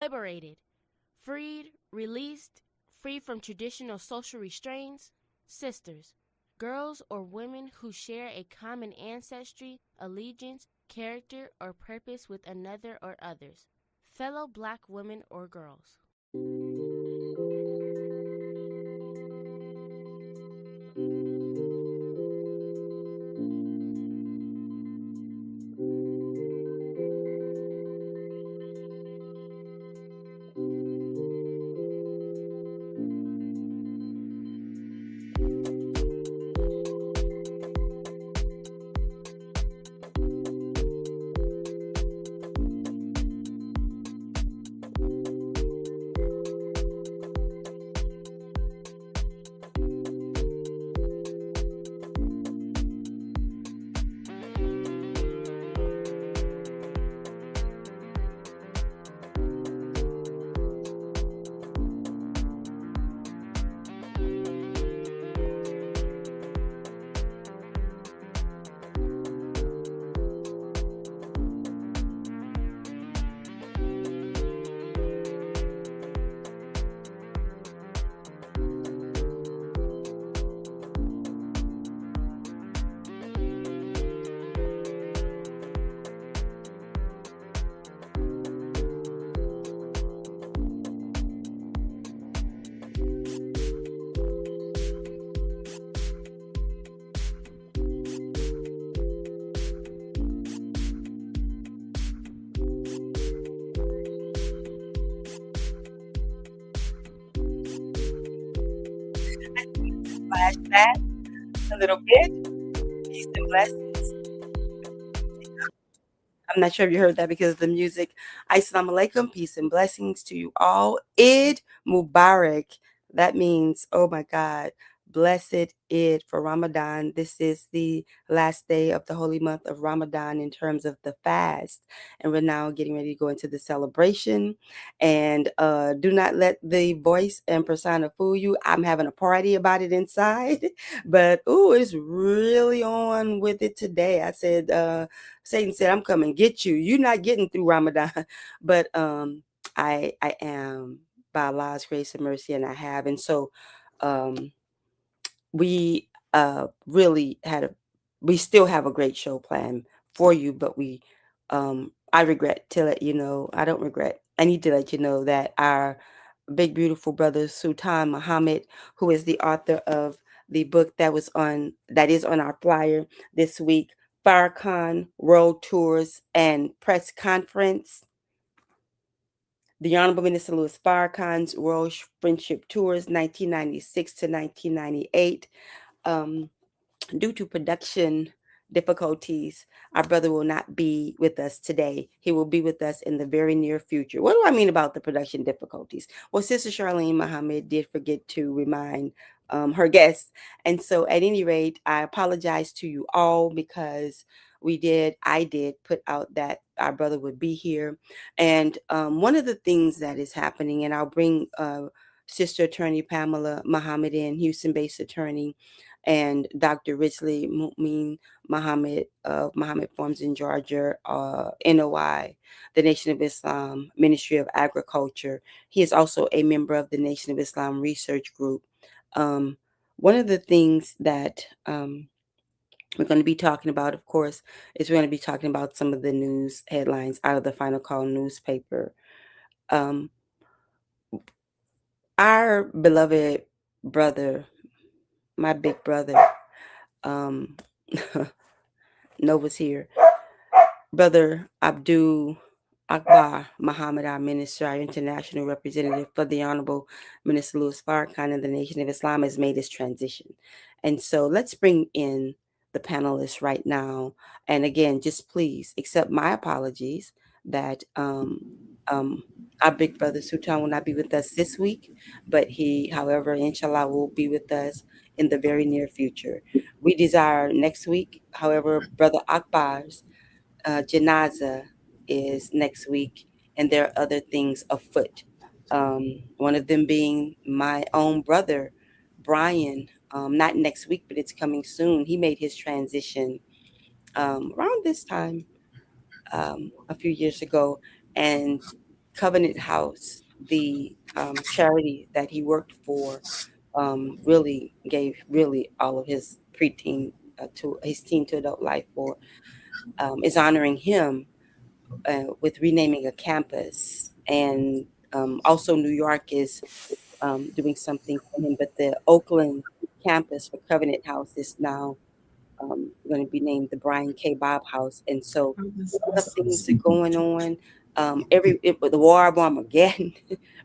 Liberated, freed, released, free from traditional social restraints, sisters, girls or women who share a common ancestry, allegiance, character, or purpose with another or others, fellow Black women or girls. Flashback a little bit. Peace and blessings. I'm not sure if you heard that because of the music. Assalamu alaikum. Peace and blessings to you all. Eid Mubarak. That means, oh my God, blessed Eid for Ramadan. This is the last day of the holy month of Ramadan in terms of the fast. And we're now getting ready to go into the celebration. And do not let the voice and persona fool you. I'm having a party about it inside. But, ooh, it's really on with it today. I said, Satan said, I'm coming to get you. You're not getting through Ramadan. But I am by Allah's grace and mercy, and I have. And so we really we still have a great show planned for you, but I regret to let you know, I don't regret. I need to let you know that our big beautiful brother Sultan Muhammad, who is the author of the book that is on our flyer this week, Farrakhan World Tours and Press Conference. The Honorable Minister Louis Farrakhan's World Friendship Tours, 1996 to 1998. Due to production difficulties, our brother will not be with us today. He will be with us in the very near future. What do I mean about the production difficulties? Well, Sister Charlene Muhammad did forget to remind her guests. And so at any rate, I apologize to you all because I did put out that our brother would be here. And one of the things that is happening, and I'll bring Sister Attorney Pamela Muhammad in, Houston-based attorney, and Dr. Ridgley Muhammad of Muhammad Farms in Georgia, NOI, the Nation of Islam Ministry of Agriculture. He is also a member of the Nation of Islam Research Group. One of the things that we're going to be talking about, of course, is we're going to be talking about some of the news headlines out of the Final Call newspaper. Our beloved brother, my big brother, Nova's here. Brother Abdul Akbar Muhammad, our minister, our international representative for the Honorable Minister Louis Farrakhan and the Nation of Islam, has made his transition. And so let's bring in the panelists right now. And again, just please accept my apologies that our big brother Sultan will not be with us this week, but he, however, inshallah, will be with us in the very near future. We desire next week, however, Brother Akbar's janaza is next week, and there are other things afoot. One of them being my own brother, Brian. Not next week, but it's coming soon. He made his transition around this time a few years ago, and Covenant House, the charity that he worked for, really gave really all of his preteen to his teen to adult life for, is honoring him with renaming a campus. And also New York is doing something for him, but the Oakland campus for Covenant House is now going to be named the Brian K. Bob House. And so Oh, that's a lot of awesome. things are going on. The war of Armageddon,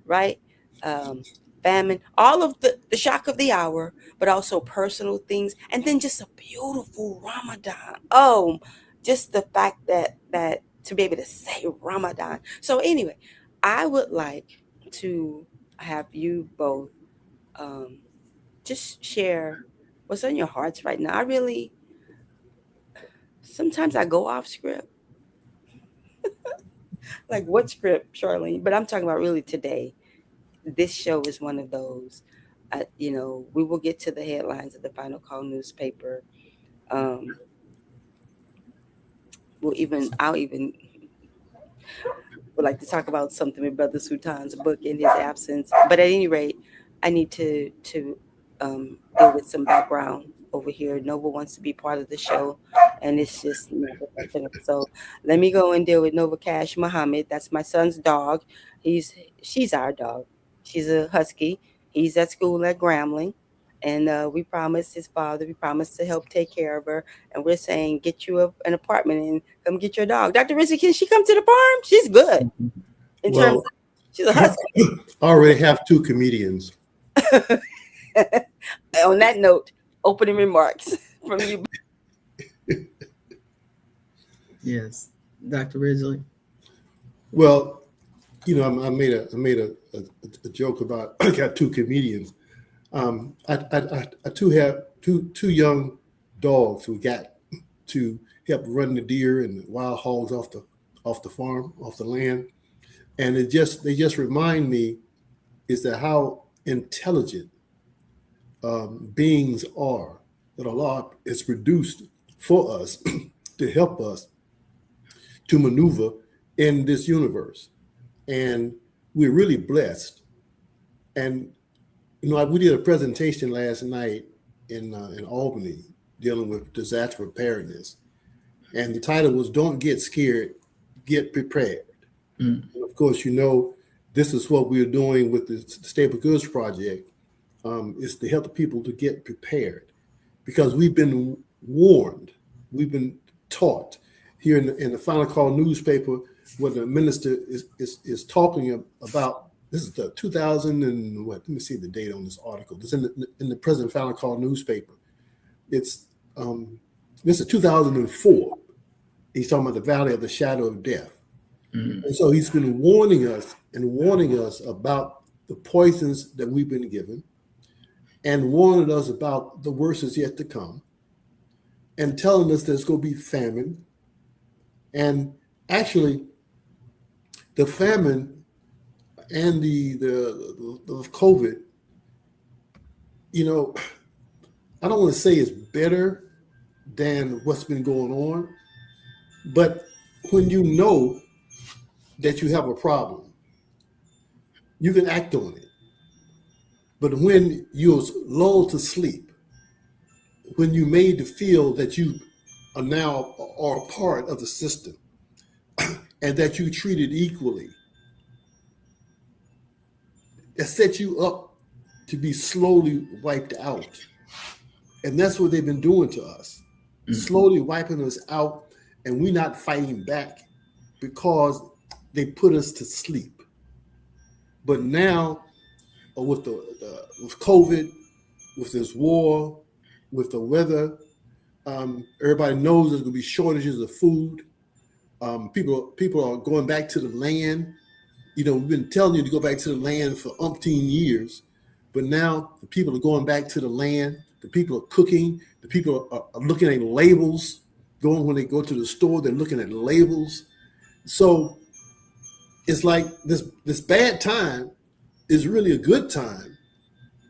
right? Um, Famine, all of the shock of the hour, but also personal things, and then just a beautiful Ramadan. Oh, just the fact that to be able to say Ramadan. So anyway, I would like to have you both um, just share what's on your hearts right now. I really sometimes I go off script. Like what script, Charlene? But I'm talking about really today. This show is one of those. We will get to the headlines of the Final Call newspaper. Um, I'll even would like to talk about something with Brother Sultan's book in his absence. But at any rate, I need to deal with some background over here. Nova wants to be part of the show, and it's just never happening. So let me go and deal with Nova Cash Muhammad. That's my son's dog. She's our dog. She's a husky. He's at school at Grambling. And we promised his father, we promised to help take care of her. And we're saying, get you an apartment and come get your dog. Dr. Rizzi, can she come to the farm? She's good in terms Well, of, she's a husky. I already have two comedians. On that note, opening remarks from you. Yes, Dr. Ridgley. Well, I made a joke about I got two comedians. I too have two young dogs who got to help run the deer and the wild hogs off the farm, off the land, and they just remind me is that how intelligent beings are, that Allah is produced for us to help us to maneuver in this universe, and we're really blessed. And we did a presentation last night in Albany dealing with disaster preparedness, and the title was "Don't Get Scared, Get Prepared." And of course, this is what we're doing with the Staple Goods Project, is to help the people to get prepared, because we've been warned, we've been taught here in the Final Call newspaper, what the minister is talking about. This is the 2000 and what? Let me see the date on this article. It's in the present Final Call newspaper. It's this is 2004. He's talking about the valley of the shadow of death. And so he's been warning us about the poisons that we've been given, and warning us about the worst is yet to come, and telling us there's going to be famine. And actually, the famine and the COVID, I don't want to say it's better than what's been going on, but when you know that you have a problem, you can act on it. But when you're lulled to sleep, when you made to feel that you are now are a part of the system and that you treated equally, it sets you up to be slowly wiped out. And that's what they've been doing to us, slowly wiping us out, and we're not fighting back because they put us to sleep. But now, with with COVID, with this war, with the weather, everybody knows there's going to be shortages of food. People are going back to the land. We've been telling you to go back to the land for umpteen years, but now the people are going back to the land. The people are cooking. The people are looking at labels. When they go to the store, they're looking at labels. So it's like this bad time is really a good time,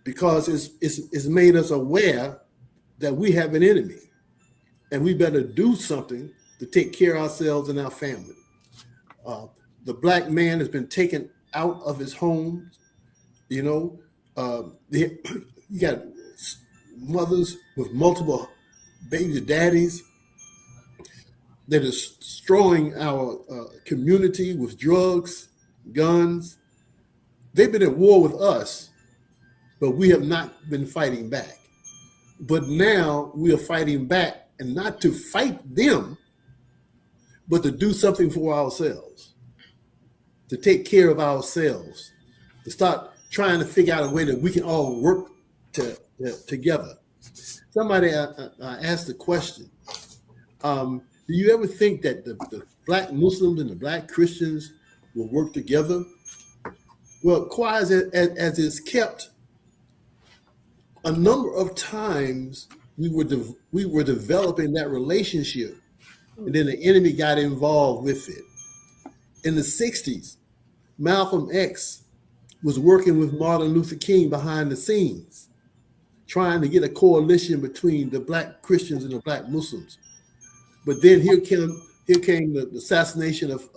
because it's made us aware that we have an enemy, and we better do something to take care of ourselves and our family. the black man has been taken out of his home. You know, you got mothers with multiple baby daddies that is destroying our community with drugs, guns. They've been at war with us, but we have not been fighting back. But now we are fighting back, and not to fight them, but to do something for ourselves, to take care of ourselves, to start trying to figure out a way that we can all work together. Somebody asked the question, do you ever think that the black Muslims and the black Christians will work together? Well, quiet as it's kept, a number of times we were developing that relationship, and then the enemy got involved with it. In the 60s, Malcolm X was working with Martin Luther King behind the scenes, trying to get a coalition between the black Christians and the black Muslims. But then here came the assassination of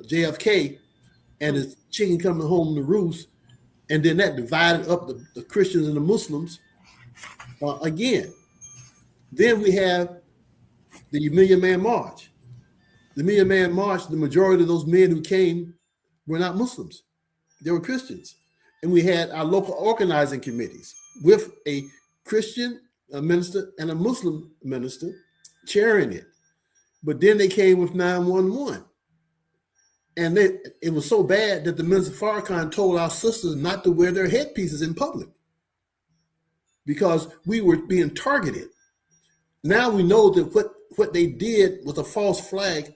JFK, and his chicken coming home to roost, and then that divided up the Christians and the Muslims again. Then we have the Million Man March. The Million Man March, the majority of those men who came were not Muslims. They were Christians. And we had our local organizing committees with a Christian minister and a Muslim minister chairing it. But then they came with 911. And it was so bad that the minister Farrakhan told our sisters not to wear their headpieces in public because we were being targeted. Now we know that what they did was a false flag.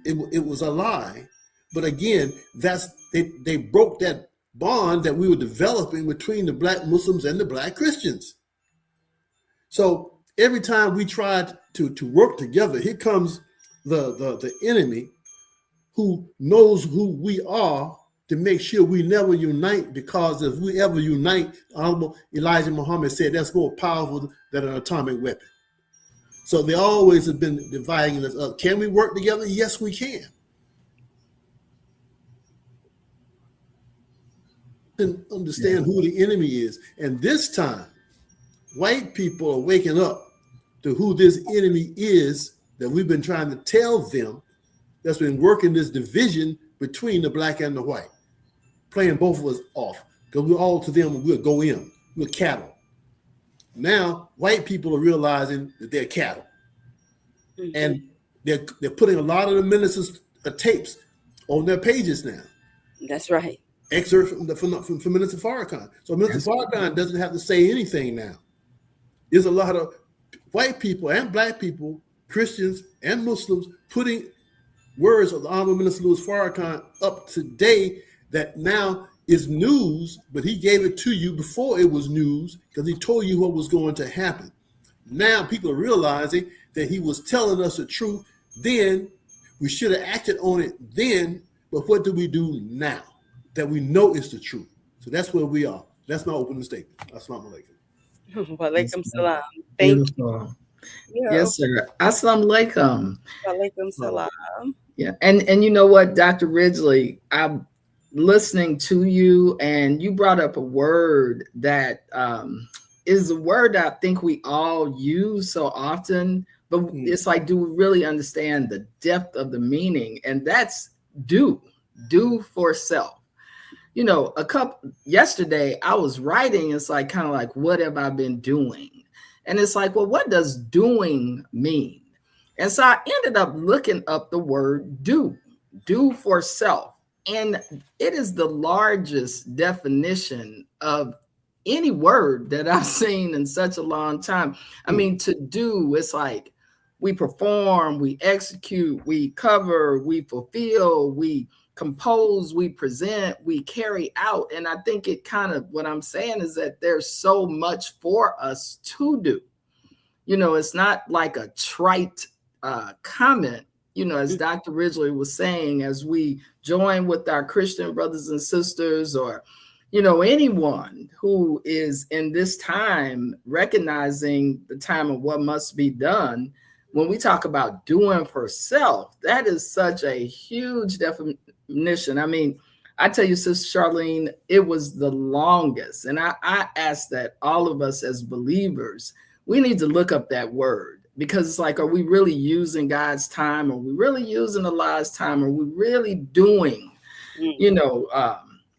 It was a lie. But again, they broke that bond that we were developing between the black Muslims and the black Christians. So every time we tried to work together, here comes the enemy who knows who we are to make sure we never unite, because if we ever unite, Honorable Elijah Muhammad said that's more powerful than an atomic weapon. So they always have been dividing us up. Can we work together? Yes, we can. And understand who the enemy is. And this time, white people are waking up to who this enemy is that we've been trying to tell them, that's been working this division between the black and the white, playing both of us off. Because we're all to them and we'll go in. We're cattle. Now, white people are realizing that they're cattle. Mm-hmm. And they're putting a lot of the ministers' tapes on their pages now. That's right. Excerpt from Minister Farrakhan. So Minister Farrakhan doesn't have to say anything now. There's a lot of white people and black people, Christians and Muslims, putting words of the Honorable Minister Louis Farrakhan up today that now is news, but he gave it to you before it was news because he told you what was going to happen. Now people are realizing that he was telling us the truth then. We should have acted on it then, but what do we do now that we know is the truth? So that's where we are. That's my opening statement. Assalamu alaikum. Walaikum salam. Thank you. Yes, sir. Assalamu alaikum. Walaikum salam. Yeah, and you know what, Dr. Ridgley, I'm listening to you, and you brought up a word that is a word that I think we all use so often, but it's like, do we really understand the depth of the meaning? And that's do for self. You know, yesterday I was writing, it's like kind of like, what have I been doing? And it's like, well, what does doing mean? And so I ended up looking up the word do for self. And it is the largest definition of any word that I've seen in such a long time. I mean, to do, it's like we perform, we execute, we cover, we fulfill, we compose, we present, we carry out. And I think it kind of, what I'm saying is that there's so much for us to do. You know, it's not like a trite comment, you know, as Dr. Ridgley was saying, as we join with our Christian brothers and sisters, or, you know, anyone who is in this time recognizing the time of what must be done. When we talk about doing for self, that is such a huge admonition. I mean, I tell you, Sister Charlene, it was the longest. And I ask that all of us as believers, we need to look up that word, because it's like, are we really using God's time? Are we really using Allah's time? Are we really doing,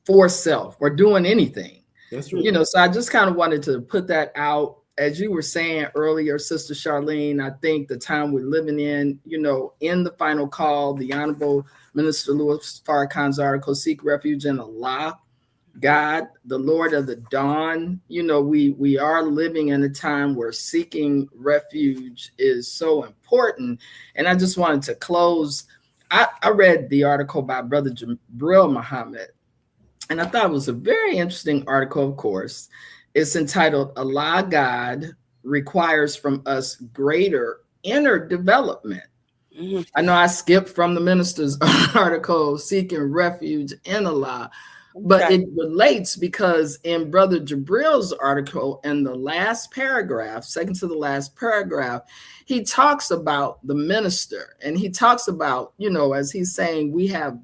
for self or doing anything? That's right. So I just kind of wanted to put that out. As you were saying earlier, Sister Charlene, I think the time we're living in, in the final call, the Honorable Minister Louis Farrakhan's article, Seek Refuge in Allah, God, the Lord of the Dawn. We are living in a time where seeking refuge is so important. And I just wanted to close. I read the article by Brother Jabril Muhammad, and I thought it was a very interesting article, of course. It's entitled, Allah God Requires from Us Greater Inner Development. Mm-hmm. I know I skipped from the minister's article, Seeking Refuge in Allah, but it relates because in Brother Jabril's article, in the last paragraph, second to the last paragraph, he talks about the minister, and he talks about, as he's saying, we have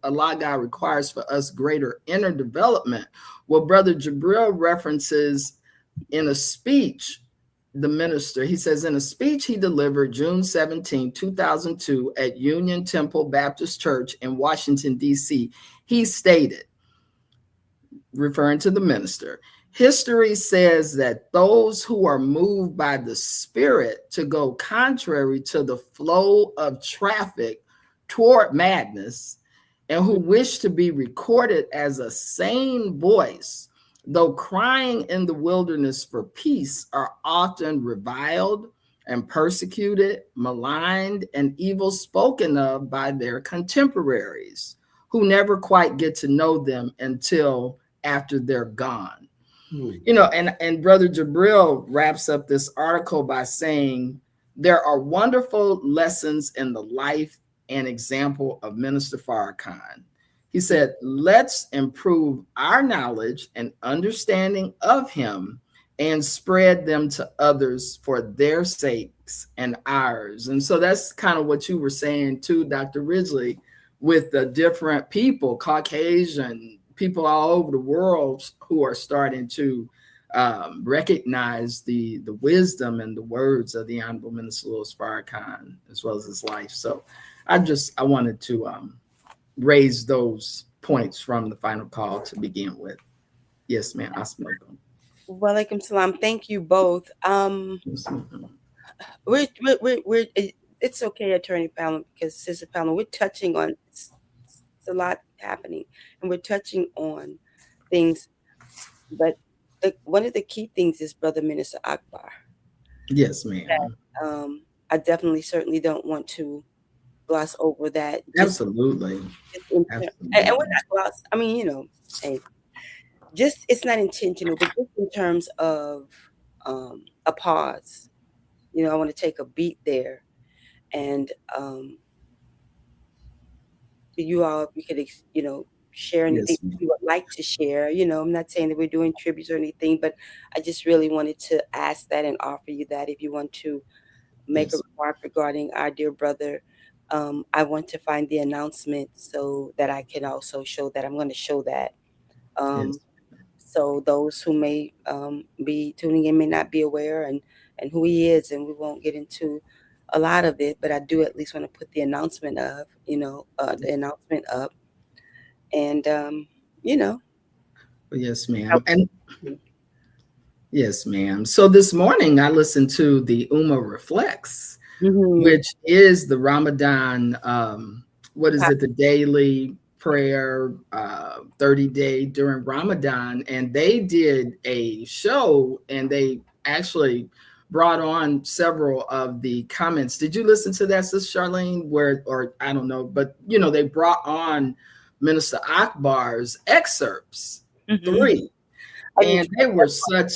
Allah God requires for us greater inner development. Well, Brother Jabril references in a speech, the minister, he says, in a speech he delivered June 17, 2002 at Union Temple Baptist Church in Washington, D.C., he stated, referring to the minister, history says that those who are moved by the Spirit to go contrary to the flow of traffic toward madness, and who wish to be recorded as a sane voice, though crying in the wilderness for peace, are often reviled and persecuted, maligned, and evil spoken of by their contemporaries, who never quite get to know them until after they're gone. And Brother Jabril wraps up this article by saying, there are wonderful lessons in the life and example of Minister Farrakhan. He said, let's improve our knowledge and understanding of him and spread them to others for their sakes and ours. And so that's kind of what you were saying too, Dr. Ridgley, with the different people, Caucasian people all over the world who are starting to recognize the wisdom and the words of the Honorable Minister Louis Farrakhan, as well as his life. So I wanted to raise those points from the final call to begin with. Yes, ma'am. Walaikum salam. Thank you both. It's okay, Attorney Pamela, because Sister Pamela, we're touching on it's a lot happening, and we're touching on things. But one of the key things is Brother Minister Akbar. Yes, ma'am. I certainly don't want to gloss over that. Absolutely. And we're not gloss. I mean, it's not intentional, but just in terms of a pause. I want to take a beat there, and you all, we could, share anything you would like to share. I'm not saying that we're doing tributes or anything, but I just really wanted to ask that and offer you that if you want to make a remark regarding our dear brother. I want to find the announcement so that I can also show that. I'm going to show that. So those who may be tuning in may not be aware and who he is, and we won't get into a lot of it, but I do at least want to put the announcement up. And, Yes, ma'am. And yes, ma'am. So this morning I listened to the Ummah Reflects, which is the Ramadan, the daily prayer, 30-day during Ramadan. And they did a show, and they actually brought on several of the comments. Did you listen to that, Sister Charlene? Or I don't know, but they brought on Minister Akbar's excerpts, 3, and they were such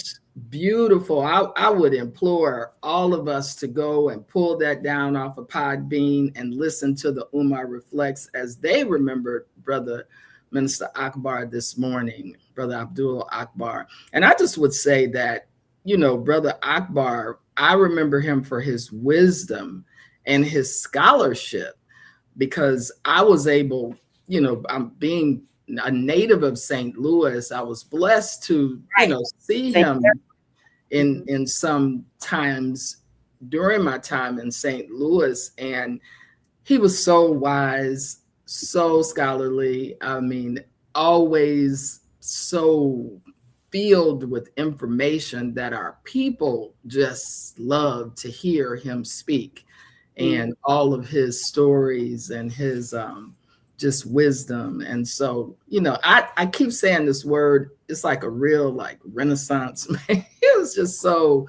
beautiful. I would implore all of us to go and pull that down off of Podbean and listen to the Ummah Reflects as they remembered Brother Minister Akbar this morning, Brother Abdul Akbar. And I just would say that, Brother Akbar, I remember him for his wisdom and his scholarship, because I was able, I'm being a native of St. Louis, I was blessed to, Right. see Thank him in some times during my time in St. Louis. And he was so wise, so scholarly. I mean, always so filled with information that our people just love to hear him speak, and all of his stories and his just wisdom. And so, I keep saying this word, it's like a real like Renaissance man. It was just so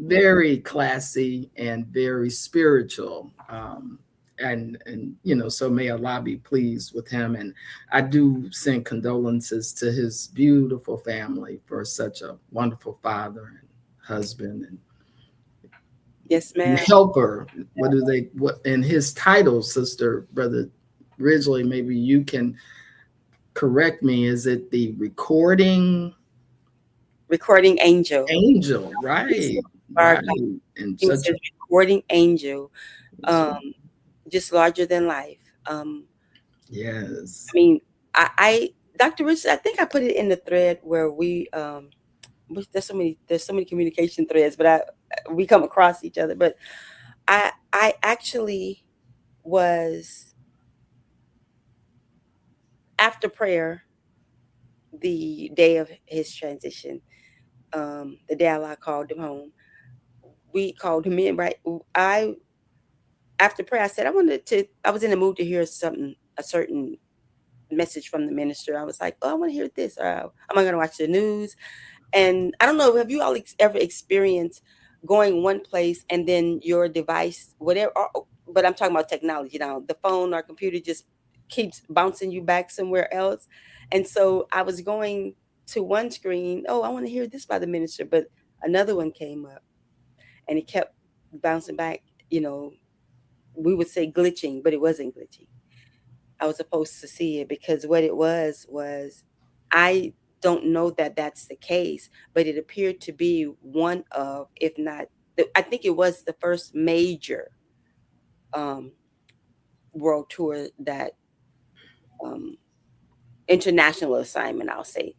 very classy and very spiritual. And so may Allah be pleased with him. And I do send condolences to his beautiful family for such a wonderful father and husband and Yes, ma'am. helper. What in his title, Sister Brother Ridgley, maybe you can correct me. Is it the recording angel? Angel, right? Right. And He was such a recording angel, just larger than life. yes. I mean, I Dr. Richard, I think I put it in the thread where we there's so many communication threads, but we come across each other. But I actually was, after prayer, the day of his transition, the day Allah called him home. We called him in, right? After prayer, I said I was in the mood to hear a certain message from the minister. I was like, oh, I want to hear this. Or am I going to watch the news? And I don't know, have you all ever experienced going one place and then your device, whatever, but I'm talking about technology now, the phone or computer just keeps bouncing you back somewhere else. And so I was going to one screen, oh, I want to hear this by the minister, but another one came up and it kept bouncing back, we would say glitching, but it wasn't glitching. I was supposed to see it, because what it was I don't know that that's the case, but it appeared to be one of, if not, I think it was the first major world tour that international assignment, I'll say,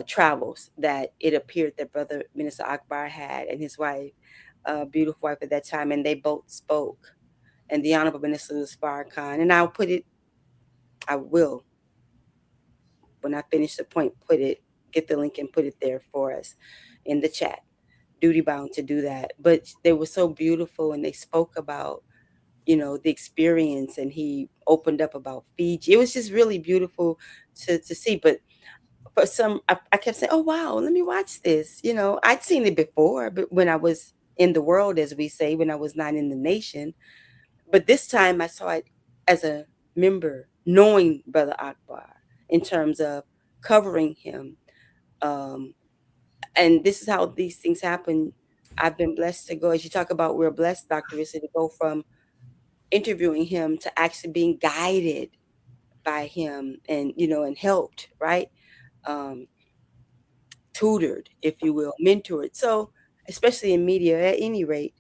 travels, that it appeared that Brother Minister Akbar had, and his wife, beautiful wife at that time, and they both spoke. And the Honorable Minister was Farrakhan. And I will, when I finish the point, get the link and put it there for us in the chat. Duty bound to do that. But they were so beautiful, and they spoke about, the experience, and he opened up about Fiji. It was just really beautiful to see. But for some, I kept saying, oh, wow, let me watch this. I'd seen it before, but when I was in the world, as we say, when I was not in the nation. But this time I saw it as a member, knowing Brother Akbar, in terms of covering him. And this is how these things happen. I've been blessed to go, as you talk about, we're blessed, Dr. Rissa, to go from interviewing him to actually being guided by him, and, and helped, right? Tutored, if you will, mentored. So, especially in media, at any rate,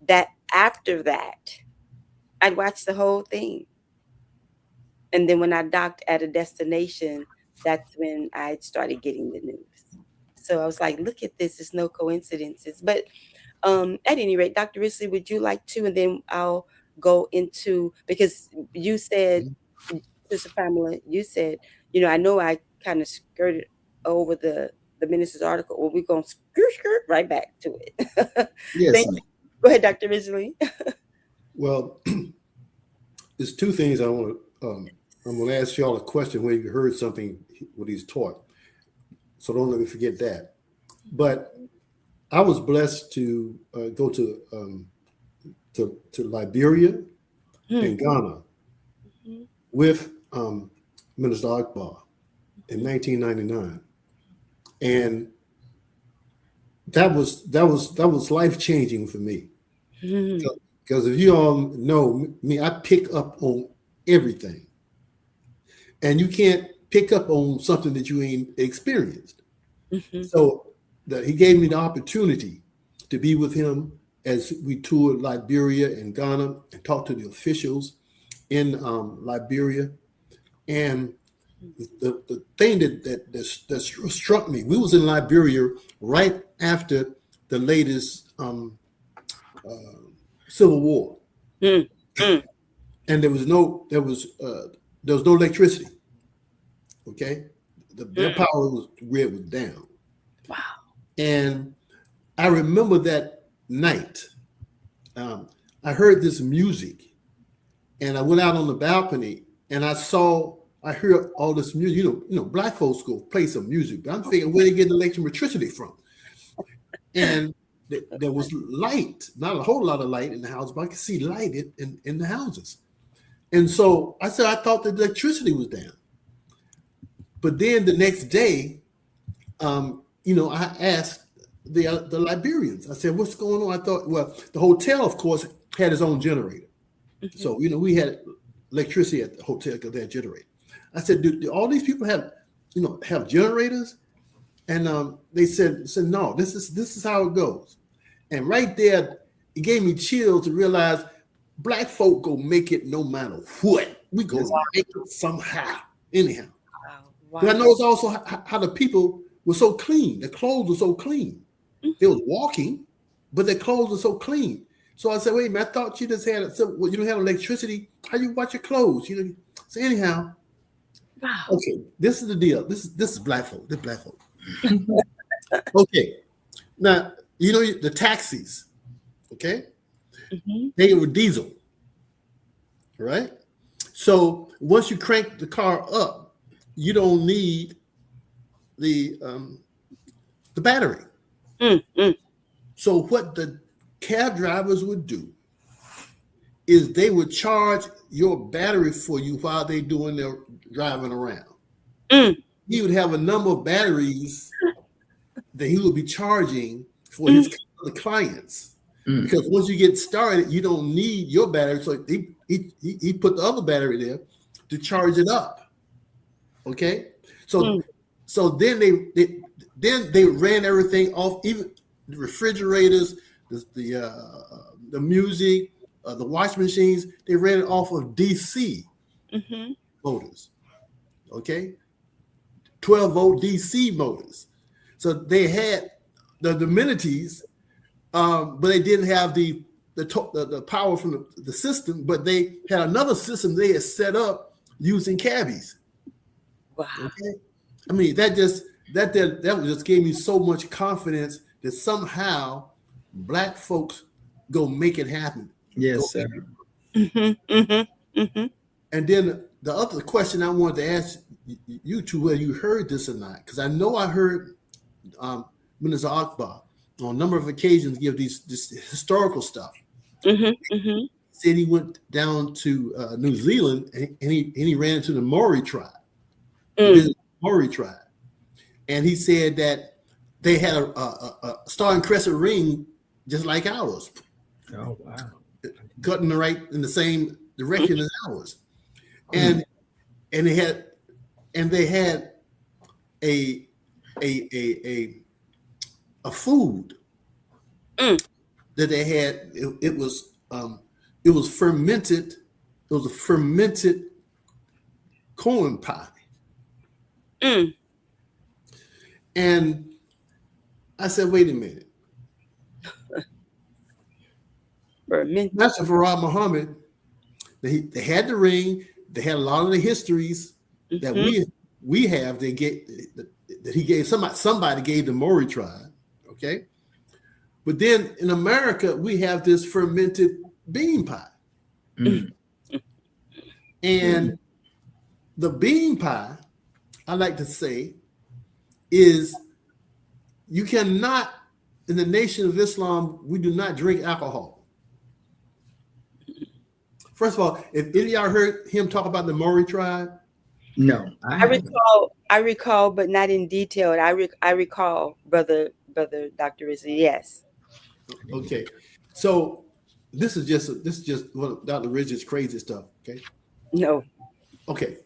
that after that, I'd watch the whole thing. And then when I docked at a destination, that's when I started getting the news. So I was like, look at this, there's no coincidences. But at any rate, Dr. Risley, would you like to? And then I'll go into, because you said, Sister Pamela, you said, I know I kind of skirted over the minister's article. Well, we're going to skirt right back to it. Yes. Go ahead, Dr. Risley. Well, there's two things I want to, I'm going to ask y'all a question when you heard something, what he's taught. So don't let me forget that. But I was blessed to go to Liberia and Ghana with Minister Akbar in 1999, and that was life changing for me. Because if you all know me, I pick up on everything, and you can't pick up on something that you ain't experienced. So he gave me the opportunity to be with him as we toured Liberia and Ghana and talked to the officials in Liberia. And the thing that struck me, we was in Liberia right after the latest Civil War, Mm, mm, and there was no electricity. Okay, their power grid was down. wow. And I remember that night, I heard this music, and I went out on the balcony, and I heard all this music. You know, black folks go play some music, but I'm thinking where they get the electricity from. And there was light, not a whole lot of light in the house, but I could see light in the houses. And so I said, I thought the electricity was down. But then the next day, I asked the Liberians. I said, "What's going on?" I thought, well, the hotel, of course, had its own generator. Mm-hmm. So we had electricity at the hotel because they had generator. I said, "Do all these people have generators?" And they said, "No. This is how it goes." And right there, it gave me chills to realize black folk go make it no matter what. We go make it somehow, anyhow. Wow. I noticed also how the people were so clean. Their clothes were so clean. Mm-hmm. They was walking, but their clothes were so clean. So I said, "Wait a minute, I thought you just had you don't have electricity. How you wash your clothes?" So anyhow, wow. Okay, this is the deal. This is black folk. This is black folk. Okay, now the taxis. Okay, mm-hmm. They were diesel, right? So once you crank the car up, you don't need the battery. Mm-hmm. So what the cab drivers would do is they would charge your battery for you while they doing their driving around. Mm. He would have a number of batteries that he would be charging for his clients. Mm. Because once you get started, you don't need your battery. So he put the other battery there to charge it up. Okay. So then they ran everything off, even the refrigerators, the music, the washing machines. They ran it off of DC motors. Okay, 12-volt DC motors. So they had the amenities, but they didn't have the power from the system. But they had another system they had set up using cabbies. Wow. Okay, I mean that just gave me so much confidence that somehow black folks go make it happen. Yes, sir. And then the other question I wanted to ask you two, whether you heard this or not, because I know I heard Minister Akbar on a number of occasions give this historical stuff. Said he went down to New Zealand and he ran into the Maori tribe. Maori tribe. And he said that they had a star and crescent ring just like ours. Oh, wow. Cutting in the same direction as ours. And they had a food that they had. It was fermented. It was a fermented corn pie. And I said, "Wait a minute." Master Farrakhan Muhammad, they had the ring. They had a lot of the histories that we have. They get that he gave somebody gave the Maori tribe. Okay, but then in America we have this fermented bean pie, and the bean pie, I like to say, is you cannot, in the Nation of Islam, we do not drink alcohol. First of all, if any of y'all heard him talk about the Maori tribe? No. I recall, but not in detail. I recall, brother Dr. Ridgley, yes. Okay. So this is just one of Dr. Ridgley's crazy stuff, okay? No. Okay.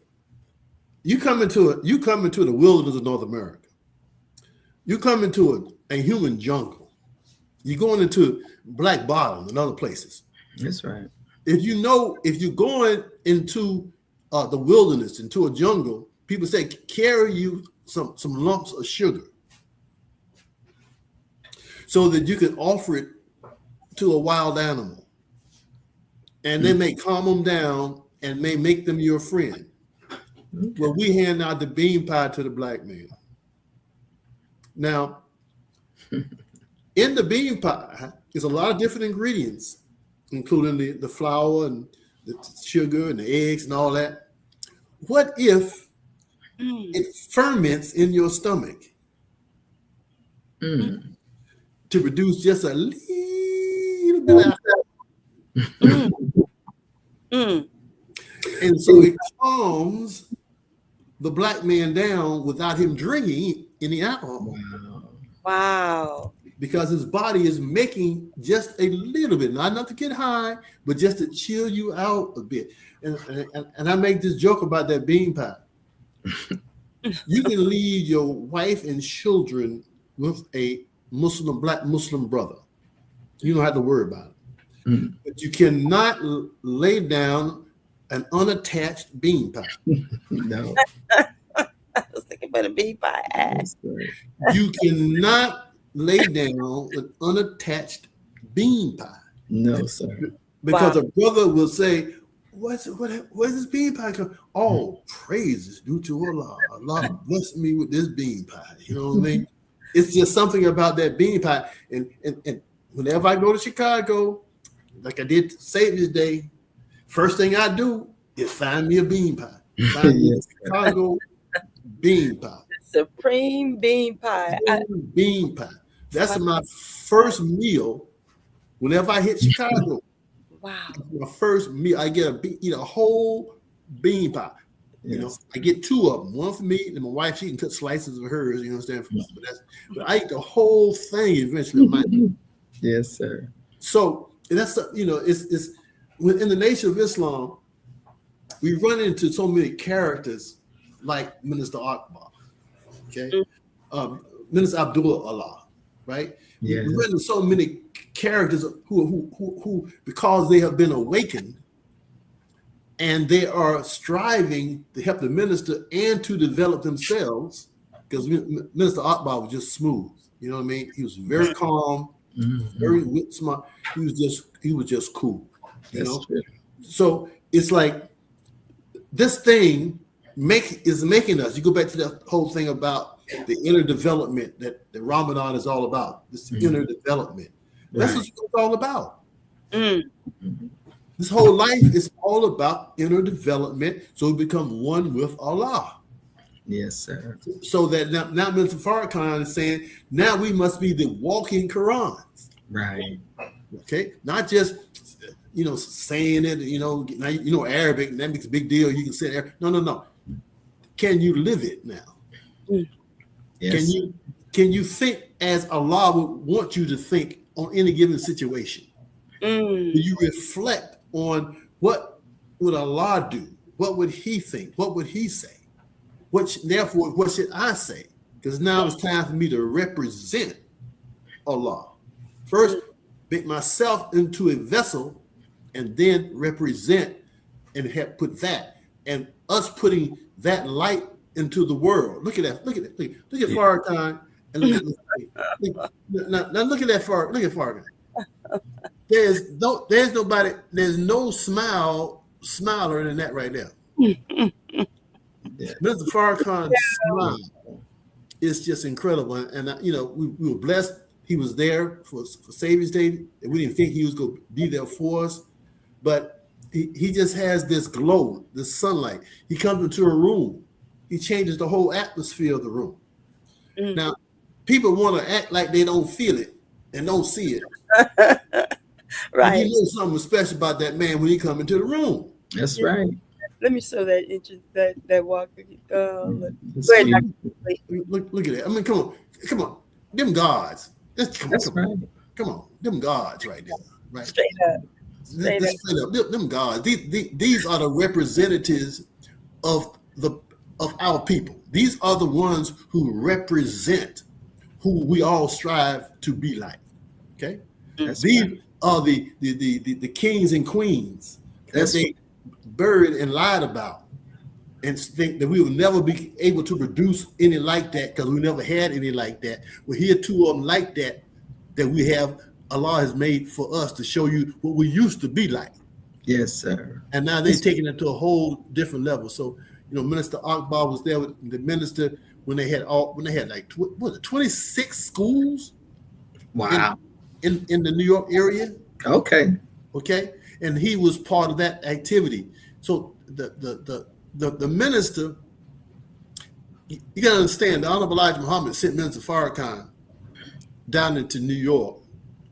You come into the wilderness of North America. You come into a human jungle. You're going into Black Bottom and other places. That's right. If you're going into the wilderness, into a jungle, people say, carry you some lumps of sugar so that you can offer it to a wild animal. And they may calm them down and may make them your friend. Okay. Well, we hand out the bean pie to the black man. Now, in the bean pie is a lot of different ingredients, including the flour and the sugar and the eggs and all that. What if it ferments in your stomach to produce just a little bit of and so it calms the black man down without him drinking any alcohol. Wow. Because his body is making just a little bit, not enough to get high, but just to chill you out a bit. And I make this joke about that bean pie. You can leave your wife and children with a black Muslim brother. You don't have to worry about it. But you cannot lay down an unattached bean pie. No. I was thinking about a bean pie. You cannot lay down an unattached bean pie. No, sir. Because a brother will say, where's this bean pie come? Oh, praise is due to Allah. Allah blessed me with this bean pie. You know what I mean? It's just something about that bean pie. And whenever I go to Chicago, like I did Savior's Day, first thing I do is find me a bean pie. Find me a Chicago bean pie. Supreme bean pie. Bean pie. That's my first meal whenever I hit Chicago. Wow. My first meal, I eat a whole bean pie. You know, I get two of them, one for me, and my wife, she can cut slices of hers, you understand? But I eat the whole thing eventually. Yes, sir. So that's, it's in the Nation of Islam, we run into so many characters like Minister Akbar, okay? Minister Abdullah, right? Yeah. We run into so many characters who because they have been awakened and they are striving to help the minister and to develop themselves, because Minister Akbar was just smooth, you know what I mean? He was very calm, very smart. He was just cool, you know? True. So it's like this thing is making us. You go back to the whole thing about the inner development that Ramadan is all about. This inner development. That's what it's all about. This whole life is all about inner development, so we become one with Allah. Yes, sir. So that now Mr. Farrakhan is saying, now we must be the walking Qurans. Right. Okay? Not just, saying it, now, Arabic, and that makes a big deal. You can say Arabic. No. Can you live it now? Yes. Can you think as Allah would want you to think on any given situation? Do you reflect on what would Allah do? What would He think? What would He say? Therefore, what should I say? Because now it's time for me to represent Allah. First, make myself into a vessel, and then represent and put that, and us putting that light into the world. Look at that. Look at Farrakhan, and look at now look at that Farrakhan. Look at Farrakhan. There's no smiler than that right there. Mr. Farrakhan's smile is just incredible, and we were blessed. He was there for Savior's Day, and we didn't think he was going to be there for us, but he just has this glow, this sunlight. He comes into a room, he changes the whole atmosphere of the room. Now, people want to act like they don't feel it and don't see it. Right. You know something special about that man when he come into the room. That's right. Let me show that walk. Look at that. I mean, come on. Them gods. Come on. Them gods right there. Right. Straight up. Them gods. These are the representatives of our people. These are the ones who represent who we all strive to be like. Okay? These are the kings and queens that they buried and lied about. and think that we will never be able to produce any like that because we never had any like that. Well, here two of them like that we have, Allah has made for us to show you what we used to be like. Yes, sir. And now they're taking it to a whole different level. So, Minister Akbar was there with the minister when they had like 26 schools. Wow. In the New York area. Okay. And he was part of that activity. So the minister, you got to understand, the Honorable Elijah Muhammad sent Minister Farrakhan down into New York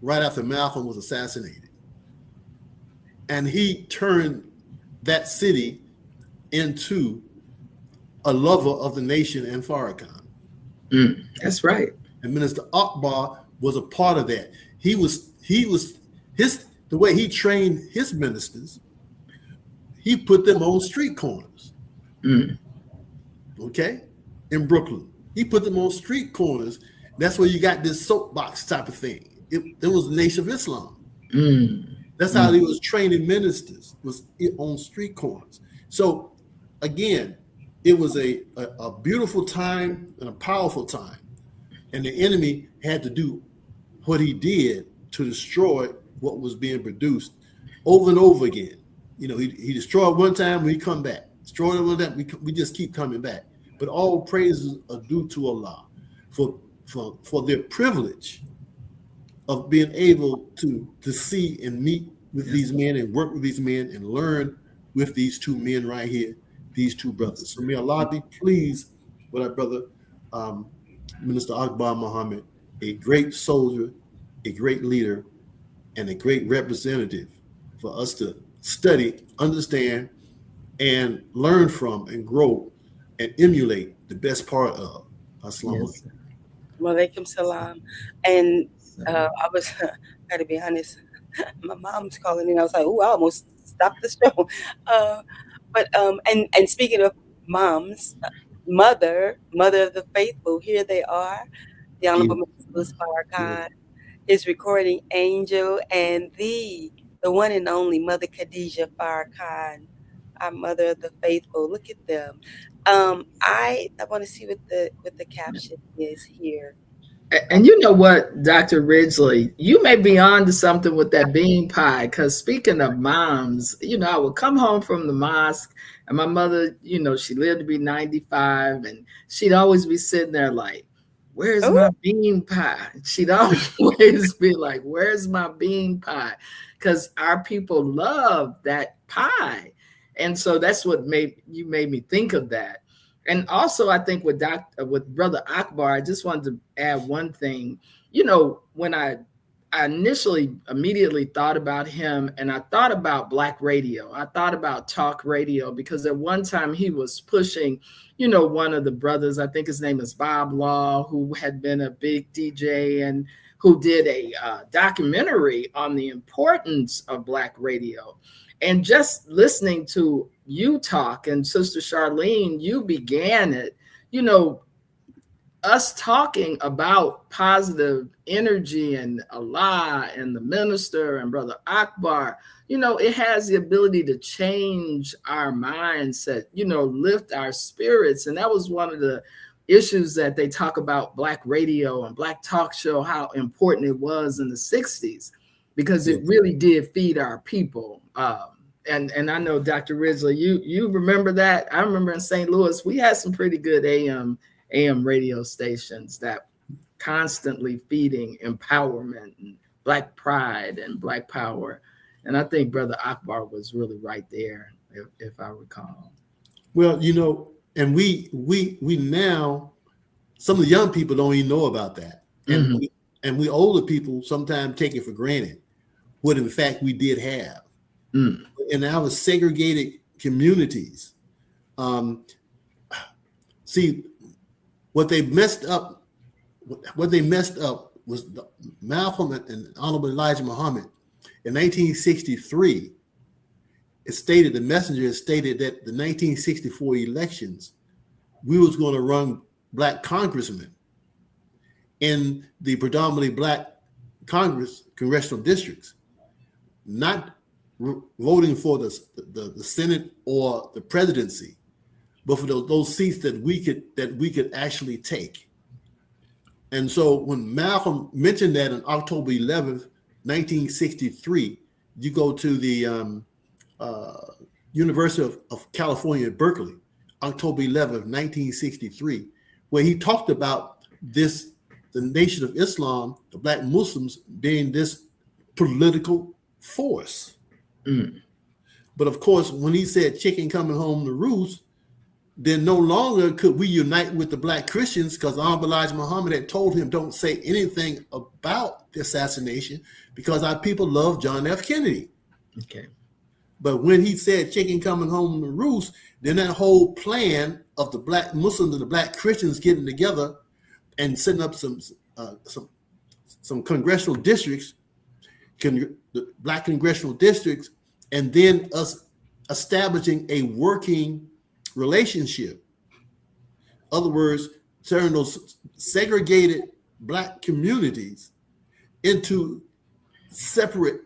right after Malcolm was assassinated. And he turned that city into a lover of the nation and Farrakhan. That's right. And Minister Akbar was a part of that. He was the way he trained his ministers, he put them on street corners. Okay? In Brooklyn. He put them on street corners. That's where you got this soapbox type of thing. It was the Nation of Islam. That's how he was training ministers, was on street corners. So again, it was a beautiful time and a powerful time. And the enemy had to do what he did to destroy what was being produced over and over again. He destroyed one time, we come back. Destroyed one time, we just keep coming back. But all praises are due to Allah for their privilege of being able to see and meet with these men and work with these men and learn with these two men right here, these two brothers. So may Allah be pleased with our brother, Minister Akbar Muhammad, a great soldier, a great leader, and a great representative for us to study, understand, and learn from and grow and emulate the best part of. Assalamu alaikum. Walaikum salam. And I was, got to be honest, my mom's calling in. I was like, oh, I almost stopped the show. And speaking of moms, mother of the faithful, here they are. The Honorable Mr. Farrakhan, his recording angel, and the one and only Mother Khadijah Farrakhan, our mother of the faithful. Look at them. I want to see what the caption is here. And you know what, Dr. Ridgley, you may be on to something with that bean pie, because speaking of moms, I would come home from the mosque and my mother, she lived to be 95, and she'd always be sitting there like, where's my bean pie? She'd always be like, where's my bean pie? Because our people love that pie. And so that's what made me think of that. And also, I think with Brother Akbar, I just wanted to add one thing. When I immediately thought about him, and I thought about Black radio. I thought about talk radio, because at one time he was pushing, one of the brothers, I think his name is Bob Law, who had been a big DJ and who did a documentary on the importance of Black radio. And just listening to you talk, and Sister Charlene, you began it, us talking about positive energy and Allah and the minister and Brother Akbar, it has the ability to change our mindset, lift our spirits. And that was one of the issues that they talk about Black radio and Black talk show, how important it was in the 60s, because it really did feed our people. And I know, Dr. Ridgley, you remember that. I remember in St. Louis, we had some pretty good AM radio stations that constantly feeding empowerment and Black pride and Black power. And I think Brother Akbar was really right there, if I recall. Well, and we now, some of the young people don't even know about that. And we older people sometimes take it for granted what in fact we did have. In our segregated communities. See, what they messed up was Malcolm and Honorable Elijah Muhammad in 1963. The messenger stated that the 1964 elections, we was going to run Black congressmen in the predominantly Black congressional districts, not voting for the Senate or the presidency, but for those seats that we could actually take. And so when Malcolm mentioned that on October 11th, 1963, you go to the University of California at Berkeley, October 11th, 1963, where he talked about this, the Nation of Islam, the Black Muslims being this political force. Mm. But of course, when he said chicken coming home to roost, then no longer could we unite with the Black Christians, because Elijah Muhammad had told him, don't say anything about the assassination because our people love John F. Kennedy. Okay. But when he said chicken coming home to roost, then that whole plan of the Black Muslims and the Black Christians getting together and setting up some congressional districts, the Black congressional districts, and then us establishing a working relationship. In other words, turning those segregated Black communities into separated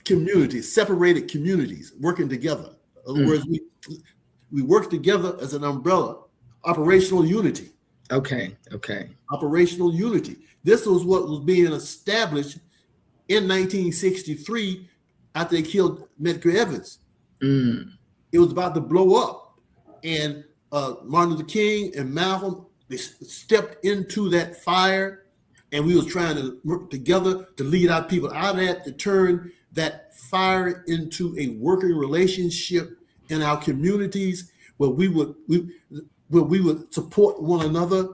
communities working together. In other words, we work together as an umbrella, operational unity. Okay. Operational unity. This was what was being established in 1963 after they killed Medgar Evers. Mm. It was about to blow up. And Martin Luther King and Malcolm, they stepped into that fire, and we was trying to work together to lead our people out of that, to turn that fire into a working relationship in our communities where we would support one another.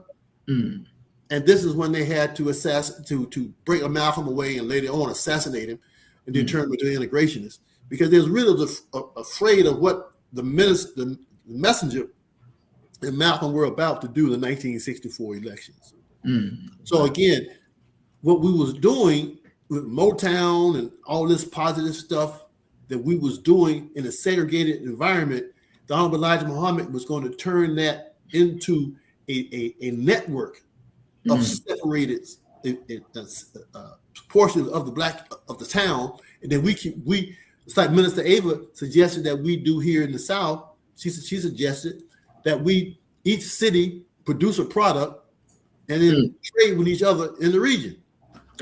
Mm. And this is when they had to to break Malcolm away and later on assassinate him and then turn him into an integrationist, because they was really afraid of what the messenger and Malcolm were about to do in the 1964 elections. Mm. So again, what we was doing with Motown and all this positive stuff that we was doing in a segregated environment, the Honorable Elijah Muhammad was going to turn that into a network of separated portions of the town, and then it's like Minister Ava suggested that we do here in the South. She suggested that each city produce a product and then trade with each other in the region.